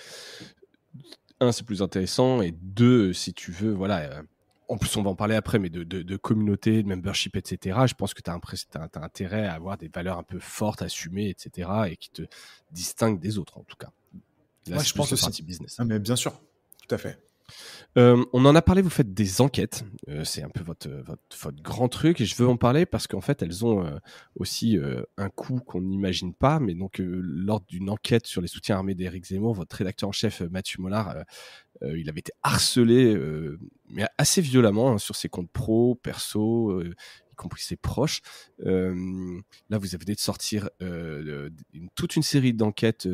[SPEAKER 2] un, c'est plus intéressant, et deux, si tu veux, voilà, en plus on va en parler après, mais de communauté, de membership, etc. Je pense que tu as intérêt à avoir des valeurs un peu fortes, assumées, etc. et qui te distinguent des autres, en tout cas. Là,
[SPEAKER 1] je pense aussi.
[SPEAKER 2] business.
[SPEAKER 1] Ah, mais bien sûr, tout à fait.
[SPEAKER 2] On en a parlé, vous faites des enquêtes, c'est un peu votre grand truc et je veux en parler parce qu'en fait elles ont aussi un coût qu'on n'imagine pas, mais donc lors d'une enquête sur les soutiens armés d'Éric Zemmour, votre rédacteur en chef Mathieu Mollard, il avait été harcelé, mais assez violemment, hein, sur ses comptes pro, perso, y compris ses proches. Là, vous avez de sortir toute une série d'enquêtes,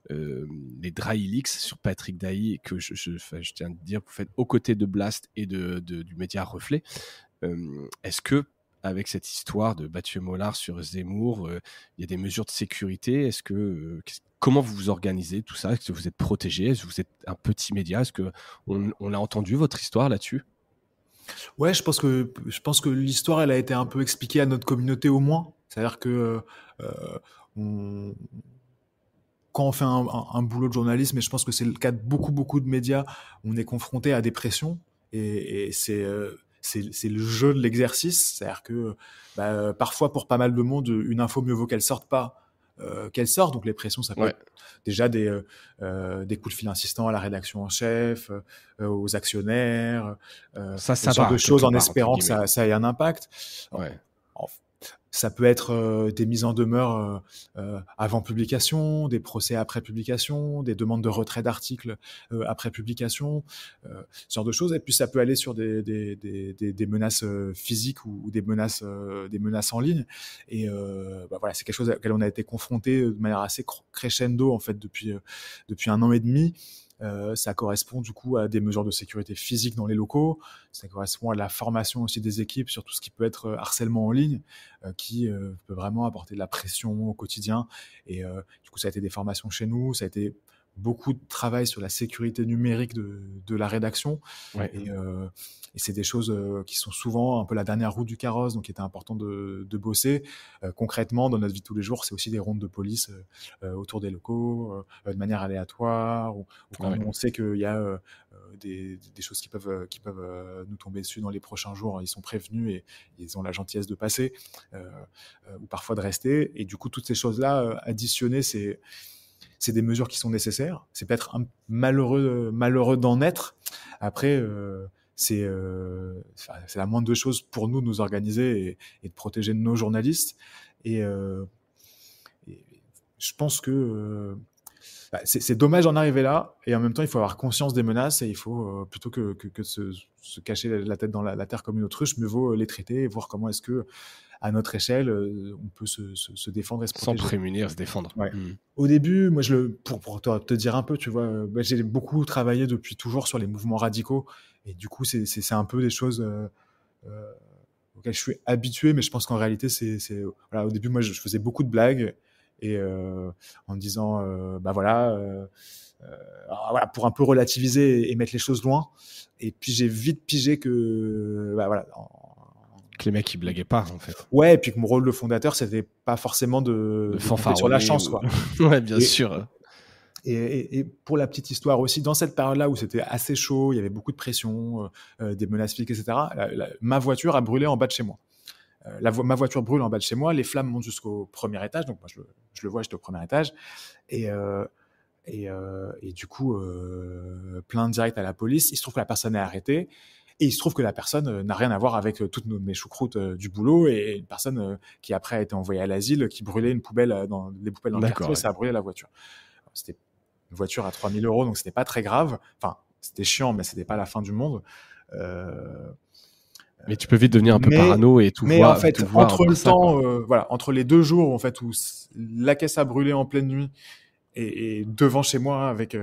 [SPEAKER 2] les Dry Leaks sur Patrick Dailly, que je tiens à dire que vous faites aux côtés de Blast et du média Reflet. Est-ce que, avec cette histoire de Mathieu Mollard sur Zemmour, il y a des mesures de sécurité? Est-ce que comment vous vous organisez tout ça? Est-ce que vous êtes protégé? Est-ce que vous êtes un petit média? Est-ce que on a entendu votre histoire là-dessus?
[SPEAKER 1] Ouais, je pense que l'histoire, elle a été un peu expliquée à notre communauté au moins. C'est-à-dire que on, quand on fait un boulot de journalisme, et je pense que c'est le cas de beaucoup de médias, on est confronté à des pressions, et c'est le jeu de l'exercice. C'est-à-dire que parfois, pour pas mal de monde, une info mieux vaut qu'elle sorte pas qu'elle sort. Donc les pressions, ça peut
[SPEAKER 2] Ouais,
[SPEAKER 1] être déjà des coups de fil insistants à la rédaction en chef, aux actionnaires, ce
[SPEAKER 2] ça
[SPEAKER 1] genre de
[SPEAKER 2] va
[SPEAKER 1] choses,
[SPEAKER 2] quelque
[SPEAKER 1] en
[SPEAKER 2] part entre
[SPEAKER 1] espérant que
[SPEAKER 2] guillemets.
[SPEAKER 1] ça ait un impact.
[SPEAKER 2] Ouais,
[SPEAKER 1] En- Ça peut être des mises en demeure avant publication, des procès après publication, des demandes de retrait d'articles après publication, ce genre de choses. Et puis ça peut aller sur des menaces physiques ou des menaces en ligne. Et voilà, c'est quelque chose auquel on a été confronté de manière assez crescendo en fait depuis 1 an et demi. Ça correspond du coup à des mesures de sécurité physique dans les locaux. Ça correspond à la formation aussi des équipes sur tout ce qui peut être harcèlement en ligne, qui peut vraiment apporter de la pression au quotidien. Et du coup, ça a été des formations chez nous, ça a été beaucoup de travail sur la sécurité numérique de la rédaction.
[SPEAKER 2] ouais,
[SPEAKER 1] Et c'est des choses qui sont souvent un peu la dernière roue du carrosse, donc il était important de bosser. Concrètement, dans notre vie de tous les jours, c'est aussi des rondes de police autour des locaux, de manière aléatoire, ou quand
[SPEAKER 2] ouais.
[SPEAKER 1] on sait qu'il y a des choses qui peuvent nous tomber dessus dans les prochains jours, ils sont prévenus et ils ont la gentillesse de passer, ou parfois de rester. Et du coup, toutes ces choses-là additionnées, c'est des mesures qui sont nécessaires. C'est peut-être malheureux d'en être. Après, c'est la moindre des choses pour nous de nous organiser et de protéger nos journalistes. Et, et je pense que c'est dommage d'en arriver là. Et en même temps, il faut avoir conscience des menaces, et il faut, plutôt que de se cacher la tête dans la terre comme une autruche, mieux vaut les traiter et voir comment est-ce que, à notre échelle, on peut se défendre et se
[SPEAKER 2] Sans
[SPEAKER 1] protéger.
[SPEAKER 2] prémunir, se défendre.
[SPEAKER 1] Ouais. Au début, moi, pour te dire un peu, tu vois, j'ai beaucoup travaillé depuis toujours sur les mouvements radicaux, et du coup, c'est un peu des choses euh, auxquelles je suis habitué, mais je pense qu'en réalité, voilà, au début, moi, je faisais beaucoup de blagues, et en me disant, voilà, pour un peu relativiser et mettre les choses loin. Et puis j'ai vite pigé que, voilà,
[SPEAKER 2] Que les mecs, ils blaguaient pas, en fait.
[SPEAKER 1] ouais, et puis que mon rôle de fondateur, c'était pas forcément
[SPEAKER 2] De
[SPEAKER 1] de compter sur la
[SPEAKER 2] fanfaronner
[SPEAKER 1] chance,
[SPEAKER 2] ou
[SPEAKER 1] quoi.
[SPEAKER 2] ouais, bien
[SPEAKER 1] Et,
[SPEAKER 2] sûr.
[SPEAKER 1] et pour la petite histoire aussi, dans cette période-là où c'était assez chaud, il y avait beaucoup de pression, des menaces physiques, etc., ma voiture a brûlé en bas de chez moi. Ma voiture brûle en bas de chez moi, les flammes montent jusqu'au premier étage, donc moi je le vois, j'étais au premier étage, et, et du coup, plainte directe à la police. Il se trouve que la personne est arrêtée, et il se trouve que la personne n'a rien à voir avec toutes mes choucroutes du boulot, et une personne qui après a été envoyée à l'asile, qui brûlait une poubelle dans les poubelles dans le quartier,
[SPEAKER 2] D'accord,
[SPEAKER 1] et
[SPEAKER 2] ouais.
[SPEAKER 1] ça a brûlé la voiture. Alors, c'était une voiture à 3 000 euros, donc c'était pas très grave. Enfin, c'était chiant, mais c'était pas la fin du monde. Euh,
[SPEAKER 2] Mais tu peux vite devenir un peu
[SPEAKER 1] mais
[SPEAKER 2] parano et
[SPEAKER 1] mais en
[SPEAKER 2] tout
[SPEAKER 1] fait,
[SPEAKER 2] voir
[SPEAKER 1] entre
[SPEAKER 2] par
[SPEAKER 1] le
[SPEAKER 2] ça, quoi.
[SPEAKER 1] temps, voilà, entre les 2 jours en fait où la caisse a brûlé en pleine nuit, et devant chez moi avec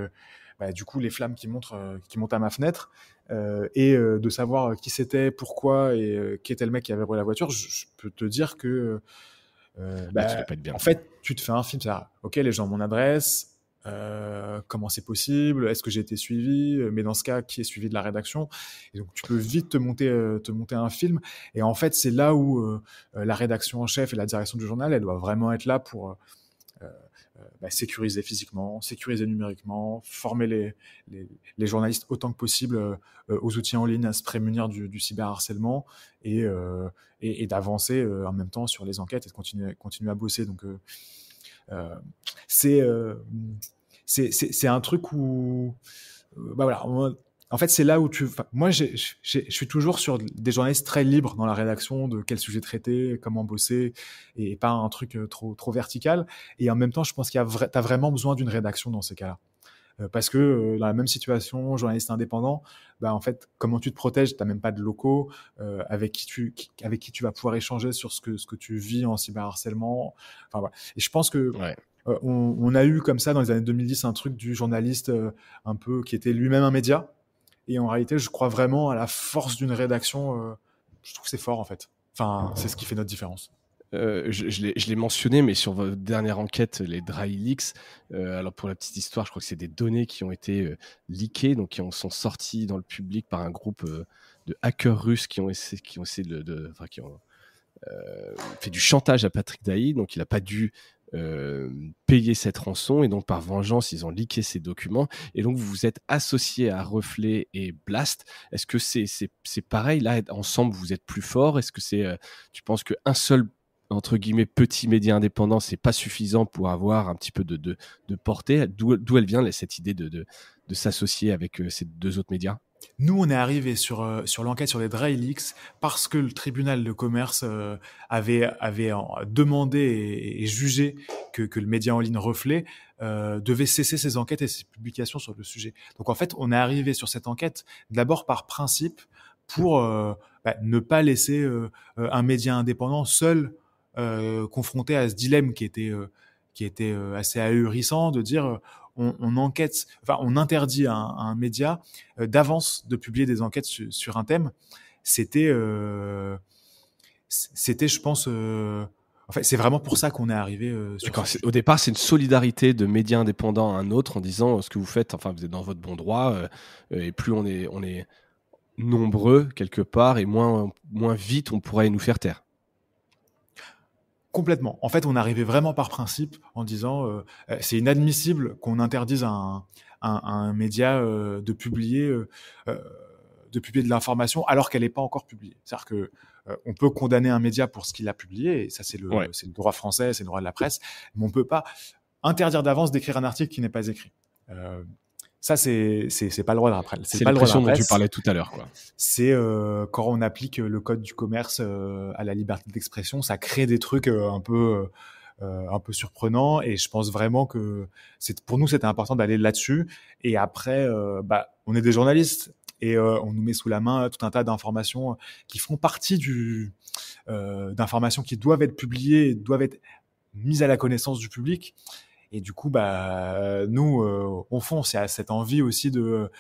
[SPEAKER 1] du coup les flammes qui montent à ma fenêtre, et de savoir qui c'était, pourquoi, et qui était le mec qui avait brûlé la voiture, je peux te dire que
[SPEAKER 2] Là, tu dois pas être bien.
[SPEAKER 1] en fait tu te fais un film, c'est-à-dire, ok, les gens ont mon adresse, comment c'est possible, est-ce que j'ai été suivi, mais dans ce cas, qui est suivi de la rédaction, et donc tu peux vite te monter un film. Et en fait, c'est là où la rédaction en chef et la direction du journal, elle doit vraiment être là pour sécuriser physiquement, sécuriser numériquement, former les journalistes autant que possible aux outils en ligne, à se prémunir du cyberharcèlement, et d'avancer en même temps sur les enquêtes, et de continuer à bosser. Donc euh, c'est euh, c'est un truc où voilà, En fait, c'est là où moi, je suis toujours sur des journalistes très libres dans la rédaction de quel sujet traiter, comment bosser, et pas un truc trop vertical. Et en même temps, je pense t'as vraiment besoin d'une rédaction dans ces cas-là. Parce que dans la même situation, journaliste indépendant, bah en fait, comment tu te protèges? T'as même pas de locaux avec qui tu vas pouvoir échanger sur ce que tu vis en cyberharcèlement. Enfin voilà. Et je pense que
[SPEAKER 2] Ouais.
[SPEAKER 1] on a eu comme ça dans les années 2010 un truc du journaliste un peu qui était lui-même un média. Et en réalité, je crois vraiment à la force d'une rédaction. Je trouve que c'est fort en fait. Enfin, c'est ce qui fait notre différence.
[SPEAKER 2] Je l'ai mentionné, mais sur votre dernière enquête, les Dry Leaks, alors pour la petite histoire, je crois que c'est des données qui ont été leakées, donc sont sorties dans le public par un groupe de hackers russes qui ont essayé enfin, qui ont fait du chantage à Patrick Dailly, donc il n'a pas dû payer cette rançon, et donc par vengeance, ils ont leaké ces documents, et donc vous vous êtes associé à Reflet et Blast. Est-ce que c'est pareil, là, ensemble, vous êtes plus forts? Est-ce que tu penses qu'un seul entre guillemets petit média indépendant, c'est pas suffisant pour avoir un petit peu de portée? D'où elle vient cette idée de s'associer avec ces deux autres médias?
[SPEAKER 1] Nous, on est arrivé sur l'enquête sur les Dry Leaks parce que le tribunal de commerce avait demandé et jugé que le média en ligne Reflet devait cesser ses enquêtes et ses publications sur le sujet. Donc en fait, on est arrivé sur cette enquête d'abord par principe pour ne pas laisser un média indépendant seul confronté à ce dilemme qui était assez ahurissant, de dire on enquête, enfin on interdit à un média d'avance de publier des enquêtes sur un thème. C'était, je pense, en fait, c'est vraiment pour ça qu'on est arrivé sur.
[SPEAKER 2] D'accord. Au départ, c'est une solidarité de médias indépendants à un autre en disant ce que vous faites, enfin vous êtes dans votre bon droit, et plus on est nombreux quelque part, et moins vite on pourrait nous faire taire.
[SPEAKER 1] Complètement. En fait, on arrivait vraiment par principe en disant c'est inadmissible qu'on interdise à un média de publier de l'information alors qu'elle n'est pas encore publiée. C'est-à-dire que on peut condamner un média pour ce qu'il a publié, et ça c'est le droit français, c'est le droit de la presse, mais on peut pas interdire d'avance d'écrire un article qui n'est pas écrit. Ça, c'est pas le droit de la presse.
[SPEAKER 2] C'est l'expression dont tu parlais tout à l'heure, quoi.
[SPEAKER 1] C'est quand on applique le code du commerce à la liberté d'expression, ça crée des trucs un peu surprenants. Et je pense vraiment que pour nous, c'était important d'aller là-dessus. Et après, on est des journalistes et on nous met sous la main tout un tas d'informations qui font partie d'informations qui doivent être publiées, doivent être mises à la connaissance du public. Et du coup, nous, au fond, c'est à cette envie aussi de.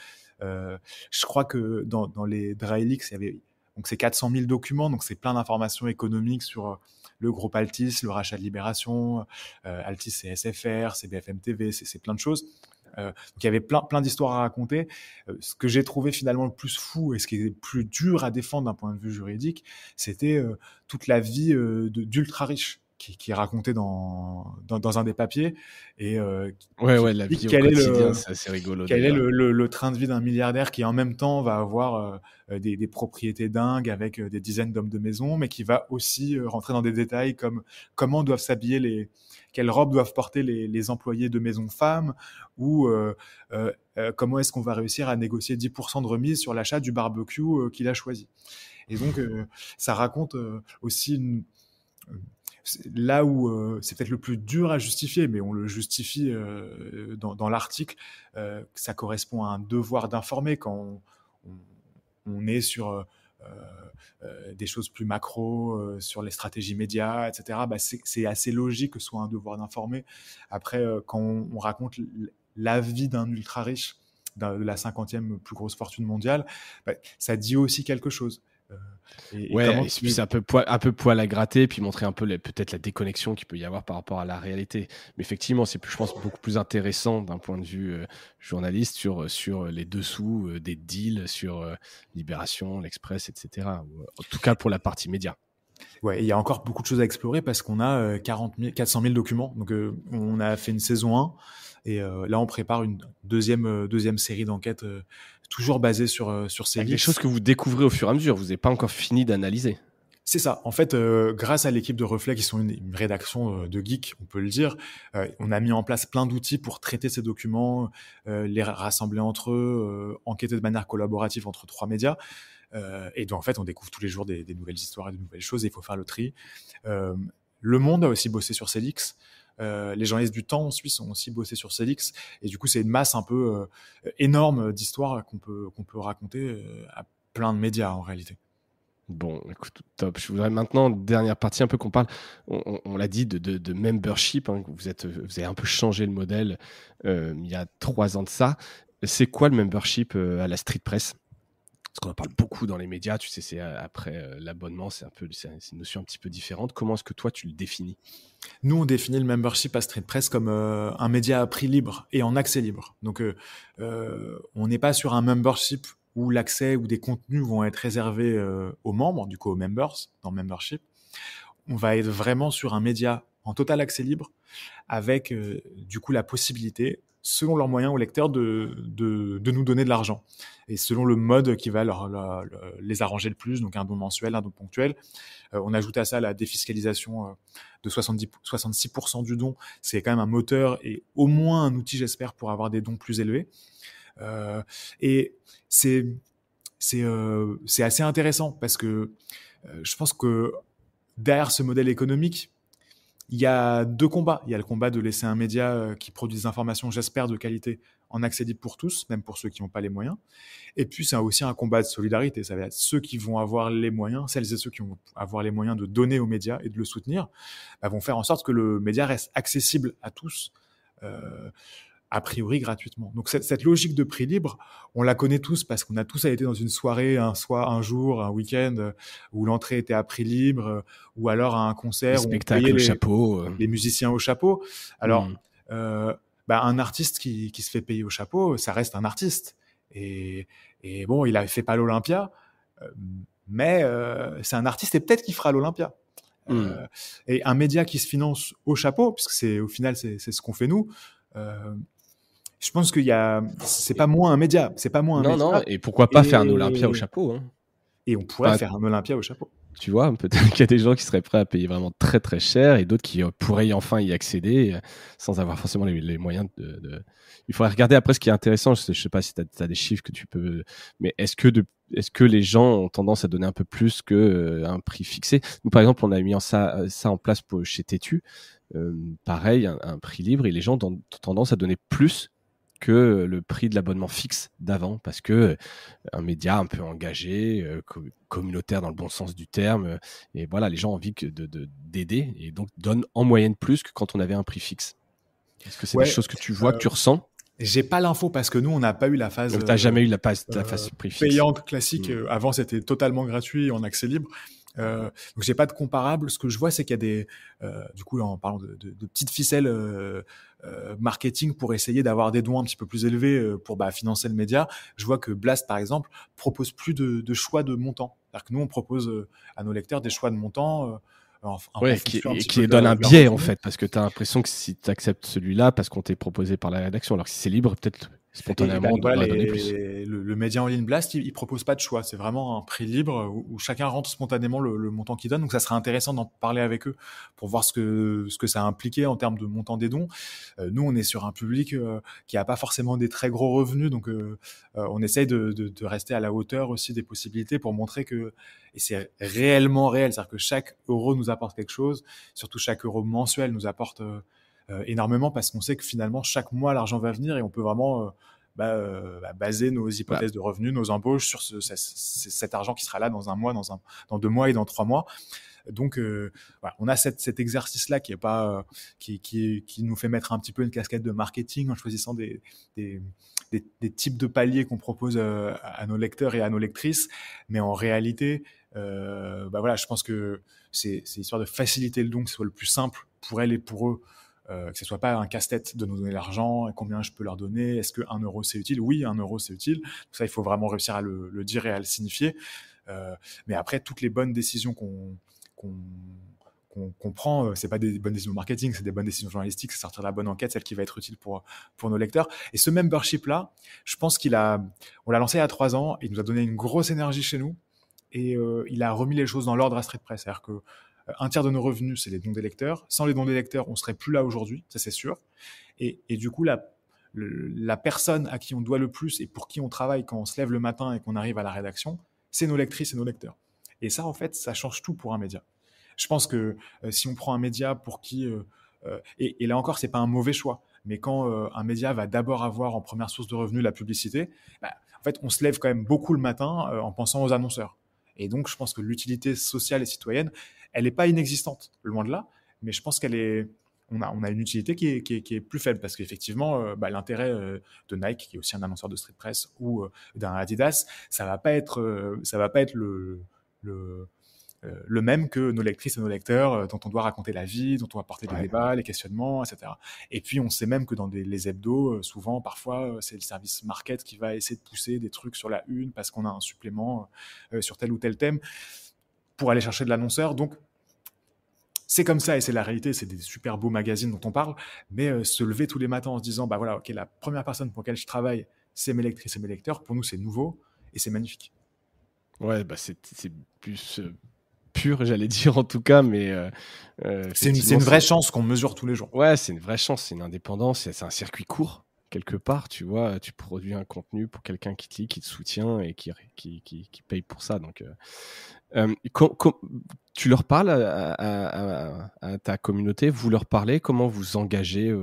[SPEAKER 1] Je crois que dans les Dry Leaks, il y avait donc c'est 400 000 documents, donc c'est plein d'informations économiques sur le groupe Altis, le rachat de Libération. Altis, c'est SFR, c'est BFM TV, c'est plein de choses. Donc il y avait plein d'histoires à raconter. Ce que j'ai trouvé finalement le plus fou et ce qui est le plus dur à défendre d'un point de vue juridique, c'était toute la vie d'ultra riches qui est raconté dans un des papiers, et
[SPEAKER 2] la vie au quotidien, c'est assez rigolo.
[SPEAKER 1] Quel est le train de vie d'un milliardaire qui en même temps va avoir des propriétés dingues avec des dizaines d'hommes de maison, mais qui va aussi rentrer dans des détails comme comment doivent s'habiller quelles robes doivent porter les employés de maison femmes, ou comment est-ce qu'on va réussir à négocier 10% de remise sur l'achat du barbecue qu'il a choisi. Et donc ça raconte aussi là où c'est peut-être le plus dur à justifier, mais on le justifie dans l'article, que ça correspond à un devoir d'informer quand on est sur des choses plus macro, sur les stratégies médias, etc. C'est assez logique que ce soit un devoir d'informer. Après, quand on raconte la vie d'un ultra riche, de la 50e plus grosse fortune mondiale, ça dit aussi quelque chose.
[SPEAKER 2] Et puis c'est un peu poil à gratter, puis montrer un peu peut-être la déconnexion qu'il peut y avoir par rapport à la réalité. Mais effectivement, c'est je pense beaucoup plus intéressant d'un point de vue journaliste sur les dessous des deals, sur Libération, l'Express, etc. En tout cas pour la partie média.
[SPEAKER 1] Ouais, il y a encore beaucoup de choses à explorer parce qu'on a 400 000 documents. Donc on a fait une saison 1 et là on prépare une deuxième série d'enquêtes toujours basée sur ces
[SPEAKER 2] leaks. Des choses que vous découvrez au fur et à mesure, vous n'avez pas encore fini d'analyser.
[SPEAKER 1] C'est ça. En fait, grâce à l'équipe de Reflet, qui sont une rédaction de geeks, on peut le dire, on a mis en place plein d'outils pour traiter ces documents, les rassembler entre eux, enquêter de manière collaborative entre 3 médias. Et donc, en fait, on découvre tous les jours des nouvelles histoires et de nouvelles choses, et il faut faire le tri. Le Monde a aussi bossé sur Célix. Les journalistes du Temps en Suisse ont aussi bossé sur Célix. Et du coup, c'est une masse un peu énorme d'histoires qu'on peut raconter à plein de médias, en réalité.
[SPEAKER 2] Bon, écoute, top. Je voudrais maintenant, dernière partie, un peu qu'on parle, on l'a dit, de membership. Hein, vous avez un peu changé le modèle il y a 3 ans de ça. C'est quoi le membership à la street press? Parce qu'on en parle beaucoup dans les médias, tu sais, c'est après l'abonnement, c'est une notion un petit peu différente. Comment est-ce que toi, tu le définis?
[SPEAKER 1] Nous, on définit le membership à Street Press comme un média à prix libre et en accès libre. Donc, on n'est pas sur un membership où l'accès ou des contenus vont être réservés aux membres, du coup aux members, dans membership. On va être vraiment sur un média en total accès libre avec du coup la possibilité, selon leurs moyens aux lecteurs, de nous donner de l'argent. Et selon le mode qui va les arranger le plus, donc un don mensuel, un don ponctuel. On ajoute à ça la défiscalisation de 66% du don. C'est quand même un moteur et au moins un outil, j'espère, pour avoir des dons plus élevés. Et c'est assez intéressant parce que je pense que derrière ce modèle économique, il y a 2 combats. Il y a le combat de laisser un média qui produit des informations, j'espère, de qualité en accès libre pour tous, même pour ceux qui n'ont pas les moyens. Et puis, c'est aussi un combat de solidarité. Ça va être ceux qui vont avoir les moyens, celles et ceux qui vont avoir les moyens de donner aux médias et de le soutenir, vont faire en sorte que le média reste accessible à tous, a priori gratuitement. Donc, cette logique de prix libre, on la connaît tous parce qu'on a tous été dans une soirée, un jour, un week-end, où l'entrée était à prix libre, ou alors à un concert
[SPEAKER 2] les
[SPEAKER 1] où on
[SPEAKER 2] spectacles
[SPEAKER 1] payait
[SPEAKER 2] au chapeau.
[SPEAKER 1] les musiciens au chapeau. Alors, un artiste qui se fait payer au chapeau, ça reste un artiste. Et bon, il a fait pas l'Olympia, mais c'est un artiste et peut-être qu'il fera l'Olympia. Et un média qui se finance au chapeau, puisque au final c'est ce qu'on fait nous. Je pense c'est pas moins un média, c'est pas moins un média.
[SPEAKER 2] Non, et pourquoi pas faire un Olympia au chapeau, hein.
[SPEAKER 1] Et on pourrait faire un Olympia au chapeau.
[SPEAKER 2] Tu vois, peut-être qu'il y a des gens qui seraient prêts à payer vraiment très très cher et d'autres qui pourraient enfin y accéder sans avoir forcément les moyens de... Il faudrait regarder après ce qui est intéressant. Je sais pas si tu as des chiffres que tu peux... Mais est-ce que les gens ont tendance à donner un peu plus qu'un prix fixé? Nous, par exemple, on a mis ça en place chez Tétu. Pareil, un prix libre et les gens ont tendance à donner plus que le prix de l'abonnement fixe d'avant, parce que un média un peu engagé, communautaire dans le bon sens du terme, et voilà, les gens ont envie d'aider et donc donnent en moyenne plus que quand on avait un prix fixe. Est-ce que c'est des choses que tu vois, que tu ressens?
[SPEAKER 1] J'ai pas l'info parce que nous, on n'a pas eu la phase.
[SPEAKER 2] Donc, t'as jamais eu la phase prix fixe.
[SPEAKER 1] Payante classique. Avant, c'était totalement gratuit en accès libre. Donc j'ai pas de comparable. Ce que je vois, c'est qu'il y a du coup, en parlant de petites ficelles marketing pour essayer d'avoir des dons un petit peu plus élevés pour financer le média. Je vois que Blast, par exemple, propose plus de choix de montants. C'est-à-dire que nous, on propose à nos lecteurs des choix de montants.
[SPEAKER 2] Qui donne un biais en fait, parce que tu as l'impression que si tu acceptes celui-là, parce qu'on t'est proposé par la rédaction, alors que si c'est libre, peut-être spontanément, on devrait donner plus.
[SPEAKER 1] Le média en ligne Blast, il propose pas de choix. C'est vraiment un prix libre où chacun rentre spontanément le montant qu'il donne. Donc, ça serait intéressant d'en parler avec eux pour voir ce que ça a impliqué en termes de montant des dons. Nous, on est sur un public qui a pas forcément des très gros revenus. Donc, on essaye de rester à la hauteur aussi des possibilités pour montrer que et c'est réellement réel. C'est-à-dire que chaque euro nous apporte quelque chose. Surtout, chaque euro mensuel nous apporte énormément parce qu'on sait que finalement, chaque mois, l'argent va venir et on peut vraiment baser nos hypothèses de revenus, nos embauches sur cet argent qui sera là dans un mois, dans 2 mois et dans 3 mois. Donc, on a cet exercice-là qui est pas, qui nous fait mettre un petit peu une casquette de marketing en choisissant des types de paliers qu'on propose à nos lecteurs et à nos lectrices. Mais en réalité, je pense que c'est histoire de faciliter le don, que ce soit le plus simple pour elles et pour eux. Que ce soit pas un casse-tête de nous donner l'argent, et combien je peux leur donner, est-ce que 1 euro c'est utile? Oui, 1 euro c'est utile. Donc ça, il faut vraiment réussir à le dire et à le signifier. Mais après, toutes les bonnes décisions qu'on prend, c'est pas des bonnes décisions marketing, c'est des bonnes décisions journalistiques, c'est sortir la bonne enquête, celle qui va être utile pour nos lecteurs. Et ce membership là, je pense on l'a lancé il y a 3 ans, il nous a donné une grosse énergie chez nous. et il a remis les choses dans l'ordre à Street Press. C'est-à-dire que un tiers de nos revenus, c'est les dons des lecteurs. Sans les dons des lecteurs, on serait plus là aujourd'hui, ça c'est sûr. Et du coup, la personne à qui on doit le plus et pour qui on travaille quand on se lève le matin et qu'on arrive à la rédaction, c'est nos lectrices et nos lecteurs. Et ça, en fait, ça change tout pour un média. Je pense que si on prend un média pour qui... et là encore, c'est pas un mauvais choix. Mais quand un média va d'abord avoir en première source de revenus la publicité, bah, en fait, on se lève quand même beaucoup le matin en pensant aux annonceurs. Et donc, je pense que l'utilité sociale et citoyenne, elle n'est pas inexistante, loin de là, mais je pense qu'elle est... On a une utilité qui est plus faible parce qu'effectivement, l'intérêt de Nike, qui est aussi un annonceur de street press, ou d'un Adidas, ça va pas être le même que nos lectrices et nos lecteurs dont on doit raconter la vie, dont on va porter les débats, les questionnements, etc. Et puis on sait même que dans les hebdos, souvent, parfois, c'est le service market qui va essayer de pousser des trucs sur la une parce qu'on a un supplément sur tel ou tel thème pour aller chercher de l'annonceur. Donc c'est comme ça et c'est la réalité, c'est des super beaux magazines dont on parle, mais se lever tous les matins en se disant, bah voilà, ok, la première personne pour laquelle je travaille, c'est mes lectrices et mes lecteurs, pour nous c'est nouveau et c'est magnifique.
[SPEAKER 2] Ouais, bah c'est plus pur, j'allais dire en tout cas, mais
[SPEAKER 1] c'est une vraie chance qu'on mesure tous les jours.
[SPEAKER 2] Ouais, c'est une vraie chance, c'est une indépendance, c'est un circuit court quelque part, tu vois, tu produis un contenu pour quelqu'un qui te lit, qui te soutient et qui paye pour ça. Donc, tu leur parles à ta communauté, vous leur parlez, comment vous engagez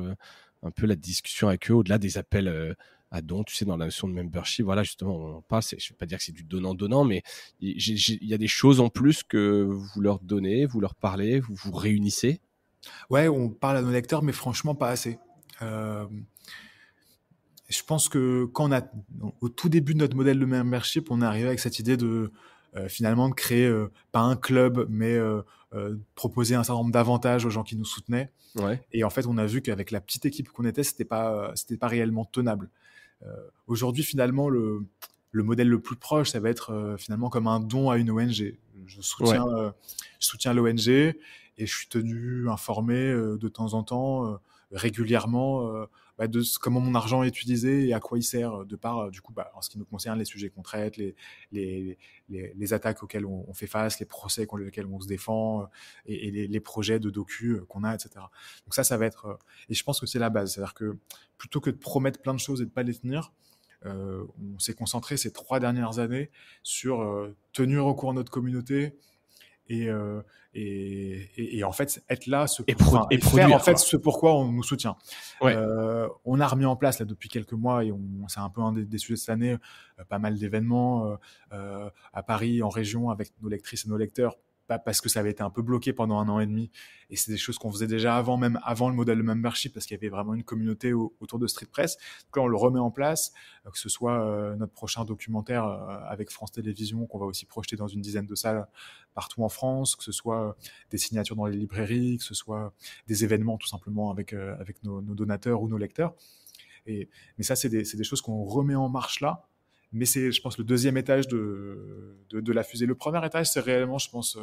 [SPEAKER 2] un peu la discussion avec eux au-delà des appels à dons, tu sais, dans la notion de membership, voilà, justement, on en parle, je ne vais pas dire que c'est du donnant-donnant, mais il y a des choses en plus que vous leur donnez, vous leur parlez, vous vous réunissez.
[SPEAKER 1] Ouais, on parle à nos lecteurs, mais franchement, pas assez. Je pense que au tout début de notre modèle de membership, on est arrivé avec cette idée de finalement de créer pas un club, mais proposer un certain nombre d'avantages aux gens qui nous soutenaient.
[SPEAKER 2] Ouais.
[SPEAKER 1] Et en fait, on a vu qu'avec la petite équipe qu'on était, c'était pas réellement tenable. Aujourd'hui, finalement, le modèle le plus proche, ça va être finalement comme un don à une ONG. Je soutiens l'ONG et je suis tenu informé de temps en temps, régulièrement, de comment mon argent est utilisé et à quoi il sert, de par, du coup, en ce qui nous concerne, les sujets qu'on traite, les attaques auxquelles on fait face, les procès auxquels on se défend, et les projets de docu qu'on a, etc. Donc ça va être... et je pense que c'est la base. C'est-à-dire que plutôt que de promettre plein de choses et de pas les tenir, on s'est concentré ces 3 dernières années sur tenir au courant notre communauté et en fait être là
[SPEAKER 2] et
[SPEAKER 1] faire
[SPEAKER 2] produire,
[SPEAKER 1] en fait ce pourquoi on nous soutient.
[SPEAKER 2] Ouais.
[SPEAKER 1] On a remis en place là depuis quelques mois et c'est un peu un des sujets de cette année, pas mal d'événements à Paris, en région, avec nos lectrices et nos lecteurs, parce que ça avait été un peu bloqué pendant 1 an et demi, et c'est des choses qu'on faisait déjà avant, même avant le modèle de membership, parce qu'il y avait vraiment une communauté autour de Street Press. Donc là, on le remet en place, que ce soit notre prochain documentaire avec France Télévisions, qu'on va aussi projeter dans une dizaine de salles partout en France, que ce soit des signatures dans les librairies, que ce soit des événements tout simplement avec nos donateurs ou nos lecteurs. Mais ça, c'est des choses qu'on remet en marche là. Mais c'est, je pense, le deuxième étage de la fusée. Le premier étage, c'est réellement, je pense...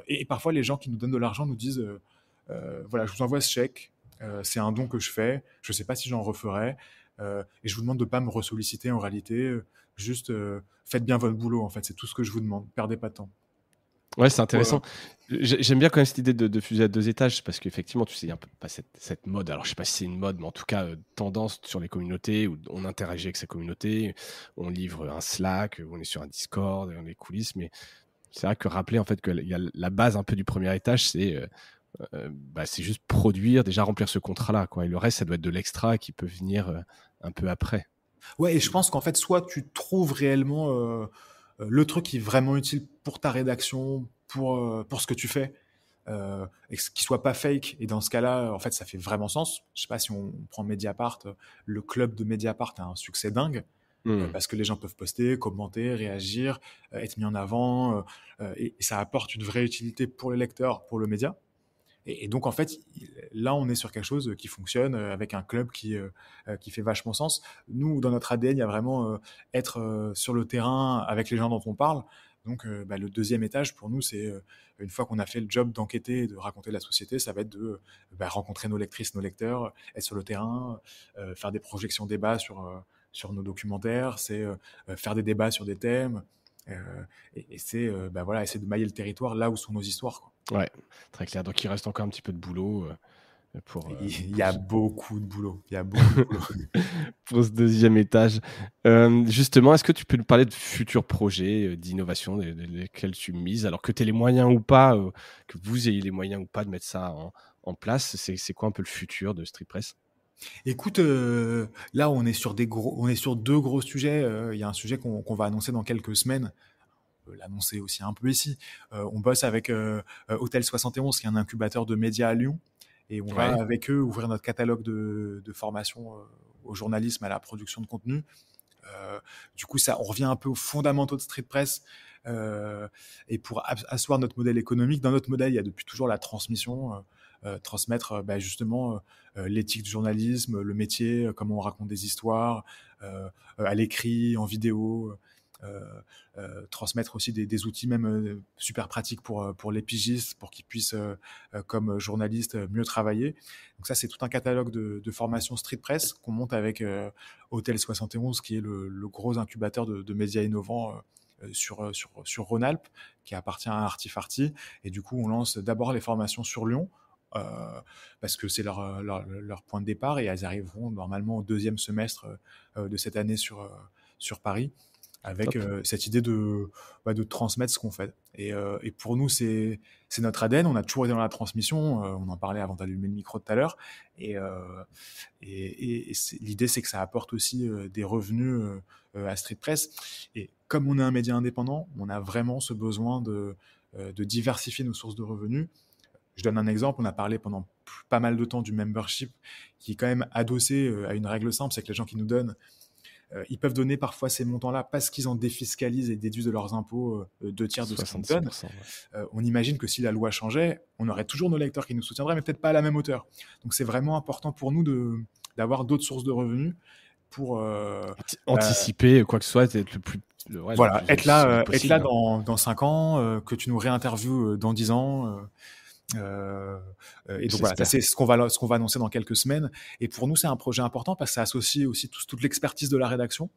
[SPEAKER 1] et parfois, les gens qui nous donnent de l'argent nous disent voilà, je vous envoie ce chèque, c'est un don que je fais, je ne sais pas si j'en referai, et je vous demande de ne pas me ressolliciter en réalité, juste faites bien votre boulot, en fait, c'est tout ce que je vous demande, perdez pas de temps.
[SPEAKER 2] Ouais, c'est intéressant. J'aime bien quand même cette idée de fusée à 2 étages, parce qu'effectivement, tu sais, il y a un peu pas cette mode, alors je sais pas si c'est une mode, mais en tout cas, tendance sur les communautés, où on interagit avec sa communauté, on livre un Slack, on est sur un Discord, on est coulisses, mais c'est vrai que rappeler en fait que y a la base un peu du premier étage, c'est juste produire, déjà remplir ce contrat-là, quoi. Et le reste, ça doit être de l'extra qui peut venir un peu après.
[SPEAKER 1] Ouais, et je pense qu'en fait, soit tu trouves réellement le truc qui est vraiment utile pour ta rédaction, pour ce que tu fais, et qui soit pas fake. Et dans ce cas-là, en fait, ça fait vraiment sens. Je sais pas si on prend Mediapart, le club de Mediapart a un succès dingue. Parce que les gens peuvent poster, commenter, réagir, être mis en avant, et ça apporte une vraie utilité pour les lecteurs, pour le média. Et donc, en fait, là, on est sur quelque chose qui fonctionne avec un club qui fait vachement sens. Nous, dans notre ADN, il y a vraiment être sur le terrain avec les gens dont on parle. Donc, le deuxième étage, pour nous, c'est une fois qu'on a fait le job d'enquêter et de raconter la société, ça va être de rencontrer nos lectrices, nos lecteurs, être sur le terrain, faire des projections débats sur nos documentaires, c'est faire des débats sur des thèmes, Et c'est voilà, essayer de mailler le territoire là où sont nos histoires, quoi.
[SPEAKER 2] Ouais, très clair. Donc il reste encore un petit peu de boulot pour,
[SPEAKER 1] Il y
[SPEAKER 2] pour
[SPEAKER 1] a
[SPEAKER 2] ce...
[SPEAKER 1] beaucoup de boulot. Il y a beaucoup de boulot.
[SPEAKER 2] pour ce deuxième étage. Justement, est-ce que tu peux nous parler de futurs projets d'innovation lesquels tu mises, alors que tu aies les moyens ou pas, que vous ayez les moyens ou pas de mettre ça en place? C'est quoi un peu le futur de Street Press?
[SPEAKER 1] Écoute, là, on est sur deux gros sujets. Il y a un sujet qu'on va annoncer dans quelques semaines. On peut l'annoncer aussi un peu ici. On bosse avec Hôtel 71, qui est un incubateur de médias à Lyon. Et on va,
[SPEAKER 2] Ouais,
[SPEAKER 1] avec eux, ouvrir notre catalogue de formation au journalisme, à la production de contenu. Du coup, on revient un peu aux fondamentaux de Street Press. Et pour asseoir notre modèle économique, dans notre modèle, il y a depuis toujours la transmission. Transmettre justement l'éthique du journalisme, le métier, comment on raconte des histoires, à l'écrit, en vidéo, transmettre aussi des outils même super pratiques pour les pigistes, pour qu'ils puissent, comme journalistes, mieux travailler. Donc ça, c'est tout un catalogue de formations Street Press qu'on monte avec Hôtel 71, qui est le gros incubateur de médias innovants sur Rhône-Alpes, qui appartient à Artifarty. Et du coup, on lance d'abord les formations sur Lyon, euh, parce que c'est leur point de départ, et elles arriveront normalement au deuxième semestre de cette année sur Paris, avec
[SPEAKER 2] top.
[SPEAKER 1] cette idée de transmettre ce qu'on fait. Et pour nous, c'est notre ADN. On a toujours été dans la transmission. On en parlait avant d'allumer le micro tout à l'heure. Et, l'idée, c'est que ça apporte aussi des revenus à Street Press. Et comme on est un média indépendant, on a vraiment ce besoin de diversifier nos sources de revenus. Je donne un exemple, on a parlé pendant pas mal de temps du membership, qui est quand même adossé à une règle simple, c'est que les gens qui nous donnent, ils peuvent donner parfois ces montants-là parce qu'ils en défiscalisent et déduisent de leurs impôts 2 tiers de ce qu'ils nous donnent.
[SPEAKER 2] 66%.
[SPEAKER 1] On imagine que si la loi changeait, on aurait toujours nos lecteurs qui nous soutiendraient, mais peut-être pas à la même hauteur. Donc c'est vraiment important pour nous d'avoir d'autres sources de revenus pour
[SPEAKER 2] Anticiper quoi que ce soit, être le plus, le
[SPEAKER 1] voilà,
[SPEAKER 2] plus
[SPEAKER 1] être
[SPEAKER 2] anticipé
[SPEAKER 1] là,
[SPEAKER 2] possible, hein.
[SPEAKER 1] dans 5 ans, que tu nous réinterviewes dans 10 ans. Et donc voilà, ça
[SPEAKER 2] J'espère.
[SPEAKER 1] c'est ce qu'on va annoncer dans quelques semaines. Et pour nous, c'est un projet important parce que ça associe aussi toute l'expertise de la rédaction.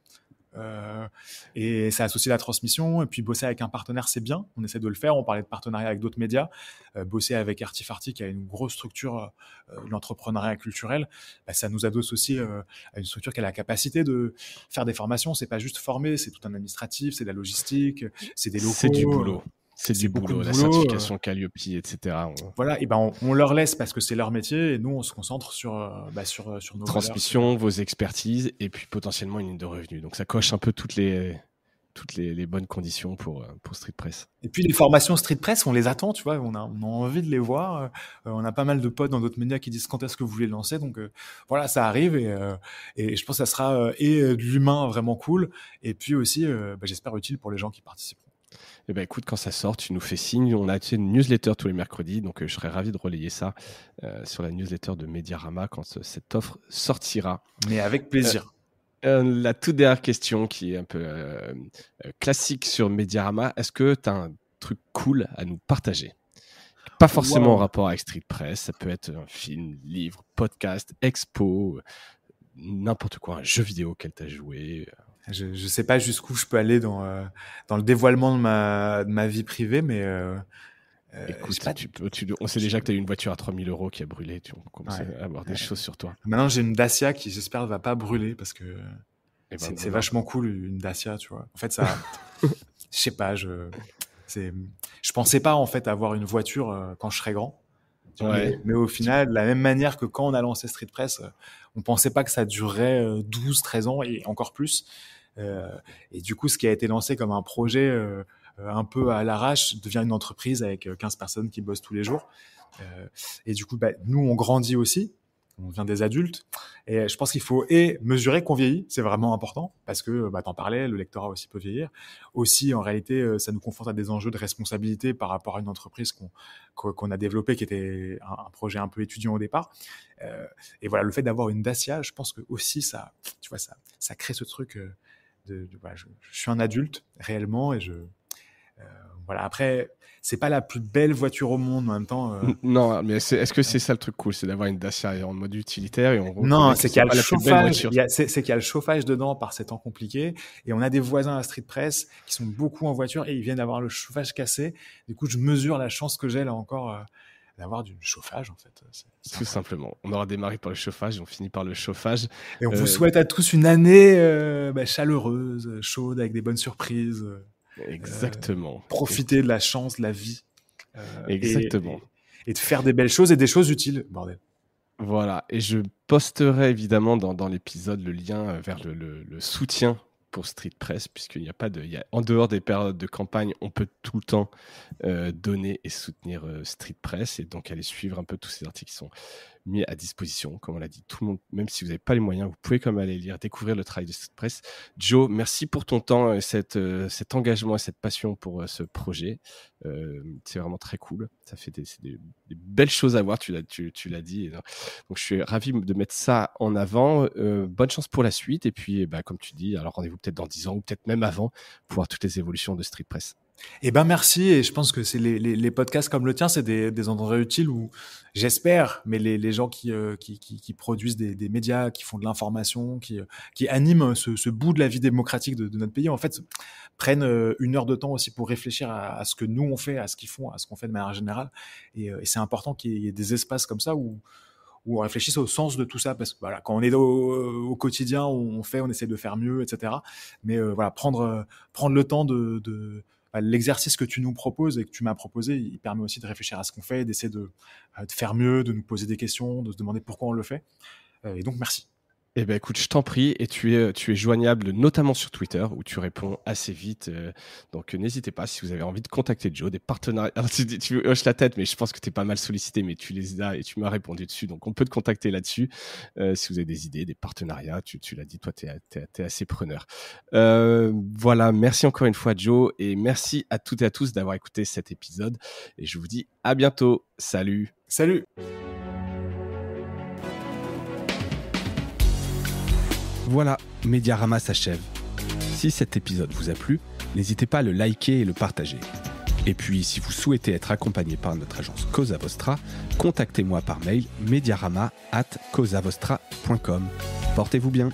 [SPEAKER 1] Et ça associe la transmission. Et puis bosser avec un partenaire, c'est bien. On essaie de le faire. On parlait de partenariat avec d'autres médias. Bosser avec Artifarty, qui a une grosse structure de l'entrepreneuriat culturel, ça nous adosse aussi à une structure qui a la capacité de faire des formations. C'est pas juste former, c'est tout un administratif, c'est de la logistique, c'est des
[SPEAKER 2] C'est du
[SPEAKER 1] locaux.
[SPEAKER 2] boulot. C'est
[SPEAKER 1] C'est
[SPEAKER 2] du
[SPEAKER 1] beaucoup de
[SPEAKER 2] boulot. La
[SPEAKER 1] boulot.
[SPEAKER 2] certification Calliope, etc.
[SPEAKER 1] Voilà, et on leur laisse parce que c'est leur métier, et nous on se concentre sur nos valeurs.
[SPEAKER 2] Transmission, vos expertises, et puis potentiellement une ligne de revenus. Donc ça coche un peu toutes les bonnes conditions pour Street Press.
[SPEAKER 1] Et puis les formations Street Press, on les attend, tu vois, on a envie de les voir. On a pas mal de potes dans d'autres médias qui disent quand est-ce que vous voulez le lancer. Donc voilà, ça arrive, et je pense que ça sera de l'humain vraiment cool, et puis aussi, j'espère, utile pour les gens qui participent.
[SPEAKER 2] Eh ben, écoute, quand ça sort, tu nous fais signe. On a une newsletter tous les mercredis, donc je serais ravi de relayer ça sur la newsletter de Mediarama quand cette offre sortira.
[SPEAKER 1] Mais avec plaisir.
[SPEAKER 2] La toute dernière question qui est un peu classique sur Mediarama, est-ce que tu as un truc cool à nous partager? Pas forcément en rapport avec Street Press, ça peut être un film, livre, podcast, expo, n'importe quoi, un jeu vidéo auquel tu as joué.
[SPEAKER 1] Je sais pas jusqu'où je peux aller dans le dévoilement de ma vie privée, mais
[SPEAKER 2] Écoute, on sait déjà que tu as eu une voiture à 3 000 € qui a brûlé. On commence à avoir des choses sur toi.
[SPEAKER 1] Maintenant, j'ai une Dacia qui, j'espère, ne va pas brûler parce que c'est
[SPEAKER 2] voilà.
[SPEAKER 1] vachement cool, une Dacia, tu vois. En fait, ça, je sais pas, je pensais pas, en fait, avoir une voiture quand je serais grand.
[SPEAKER 2] Ouais.
[SPEAKER 1] Mais au final, de la même manière que quand on a lancé Street Press, on pensait pas que ça durerait 12, 13 ans et encore plus. Et du coup, ce qui a été lancé comme un projet un peu à l'arrache devient une entreprise avec 15 personnes qui bossent tous les jours. Et du coup, nous, on grandit aussi. On devient des adultes. Et je pense qu'il faut mesurer qu'on vieillit. C'est vraiment important parce que, t'en parlais, le lectorat aussi peut vieillir. Aussi, en réalité, ça nous confronte à des enjeux de responsabilité par rapport à une entreprise qu'on a développée, qui était un projet un peu étudiant au départ. Et voilà, le fait d'avoir une Dacia, je pense que aussi ça, tu vois, ça crée ce truc je suis un adulte réellement, et Voilà. Après, c'est pas la plus belle voiture au monde, mais en même temps.
[SPEAKER 2] Non, mais est-ce que c'est ça le truc cool, c'est d'avoir une Dacia en mode utilitaire et on
[SPEAKER 1] Non, c'est qu'il y a
[SPEAKER 2] pas
[SPEAKER 1] le
[SPEAKER 2] la plus belle
[SPEAKER 1] chauffage.
[SPEAKER 2] voiture.
[SPEAKER 1] C'est qu'il y a le chauffage dedans par ces temps compliqués. Et on a des voisins à Street Press qui sont beaucoup en voiture et ils viennent d'avoir le chauffage cassé. Du coup, je mesure la chance que j'ai là encore d'avoir du chauffage en fait. C'est
[SPEAKER 2] Tout simplement. On aura démarré par le chauffage, on finit par le chauffage.
[SPEAKER 1] Et on vous souhaite à tous une année chaleureuse, chaude, avec des bonnes surprises.
[SPEAKER 2] Exactement.
[SPEAKER 1] Profiter de la chance, de la vie.
[SPEAKER 2] Exactement.
[SPEAKER 1] Et de faire des belles choses et des choses utiles, bordel.
[SPEAKER 2] Voilà. Et je posterai évidemment dans l'épisode le lien vers le soutien pour Street Press, puisqu'il n'y a pas en dehors des périodes de campagne, on peut tout le temps donner et soutenir Street Press, et donc aller suivre un peu tous ces articles qui sont mis à disposition. Comme on l'a dit, tout le monde, même si vous n'avez pas les moyens, vous pouvez quand même aller lire, découvrir le travail de Street Press. Joe, merci pour ton temps, cet engagement et cette passion pour ce projet. C'est vraiment très cool. Ça fait des belles choses à voir, tu l'as dit. Donc je suis ravi de mettre ça en avant. Bonne chance pour la suite. Et puis, comme tu dis, alors rendez-vous peut-être dans 10 ans ou peut-être même avant pour voir toutes les évolutions de Street Press.
[SPEAKER 1] Eh ben merci, et je pense que c'est les podcasts comme le tien, c'est des endroits utiles où j'espère, mais les gens qui produisent des médias, qui font de l'information, qui animent ce bout de la vie démocratique de notre pays, en fait, prennent une heure de temps aussi pour réfléchir à ce que nous on fait, à ce qu'ils font, à ce qu'on fait de manière générale, et c'est important qu'il y ait des espaces comme ça où on réfléchisse au sens de tout ça, parce que voilà, quand on est au quotidien, on essaie de faire mieux, etc. Mais voilà, prendre le temps de l'exercice que tu nous proposes et que tu m'as proposé, il permet aussi de réfléchir à ce qu'on fait, d'essayer de faire mieux, de nous poser des questions, de se demander pourquoi on le fait. Et donc, merci.
[SPEAKER 2] Eh ben écoute, je t'en prie, et tu es joignable notamment sur Twitter où tu réponds assez vite. Donc n'hésitez pas si vous avez envie de contacter Joe, des partenariats. Alors, tu hoches la tête, mais je pense que tu es pas mal sollicité, mais tu les as et tu m'as répondu dessus. Donc on peut te contacter là-dessus si vous avez des idées, des partenariats. Tu l'as dit, toi, tu es assez preneur. Voilà, merci encore une fois Joe, et merci à toutes et à tous d'avoir écouté cet épisode. Et je vous dis à bientôt. Salut.
[SPEAKER 1] Salut.
[SPEAKER 2] Voilà, Mediarama s'achève. Si cet épisode vous a plu, n'hésitez pas à le liker et le partager. Et puis, si vous souhaitez être accompagné par notre agence Cosa Vostra, contactez-moi par mail mediarama@cosavostra.com. Portez-vous bien.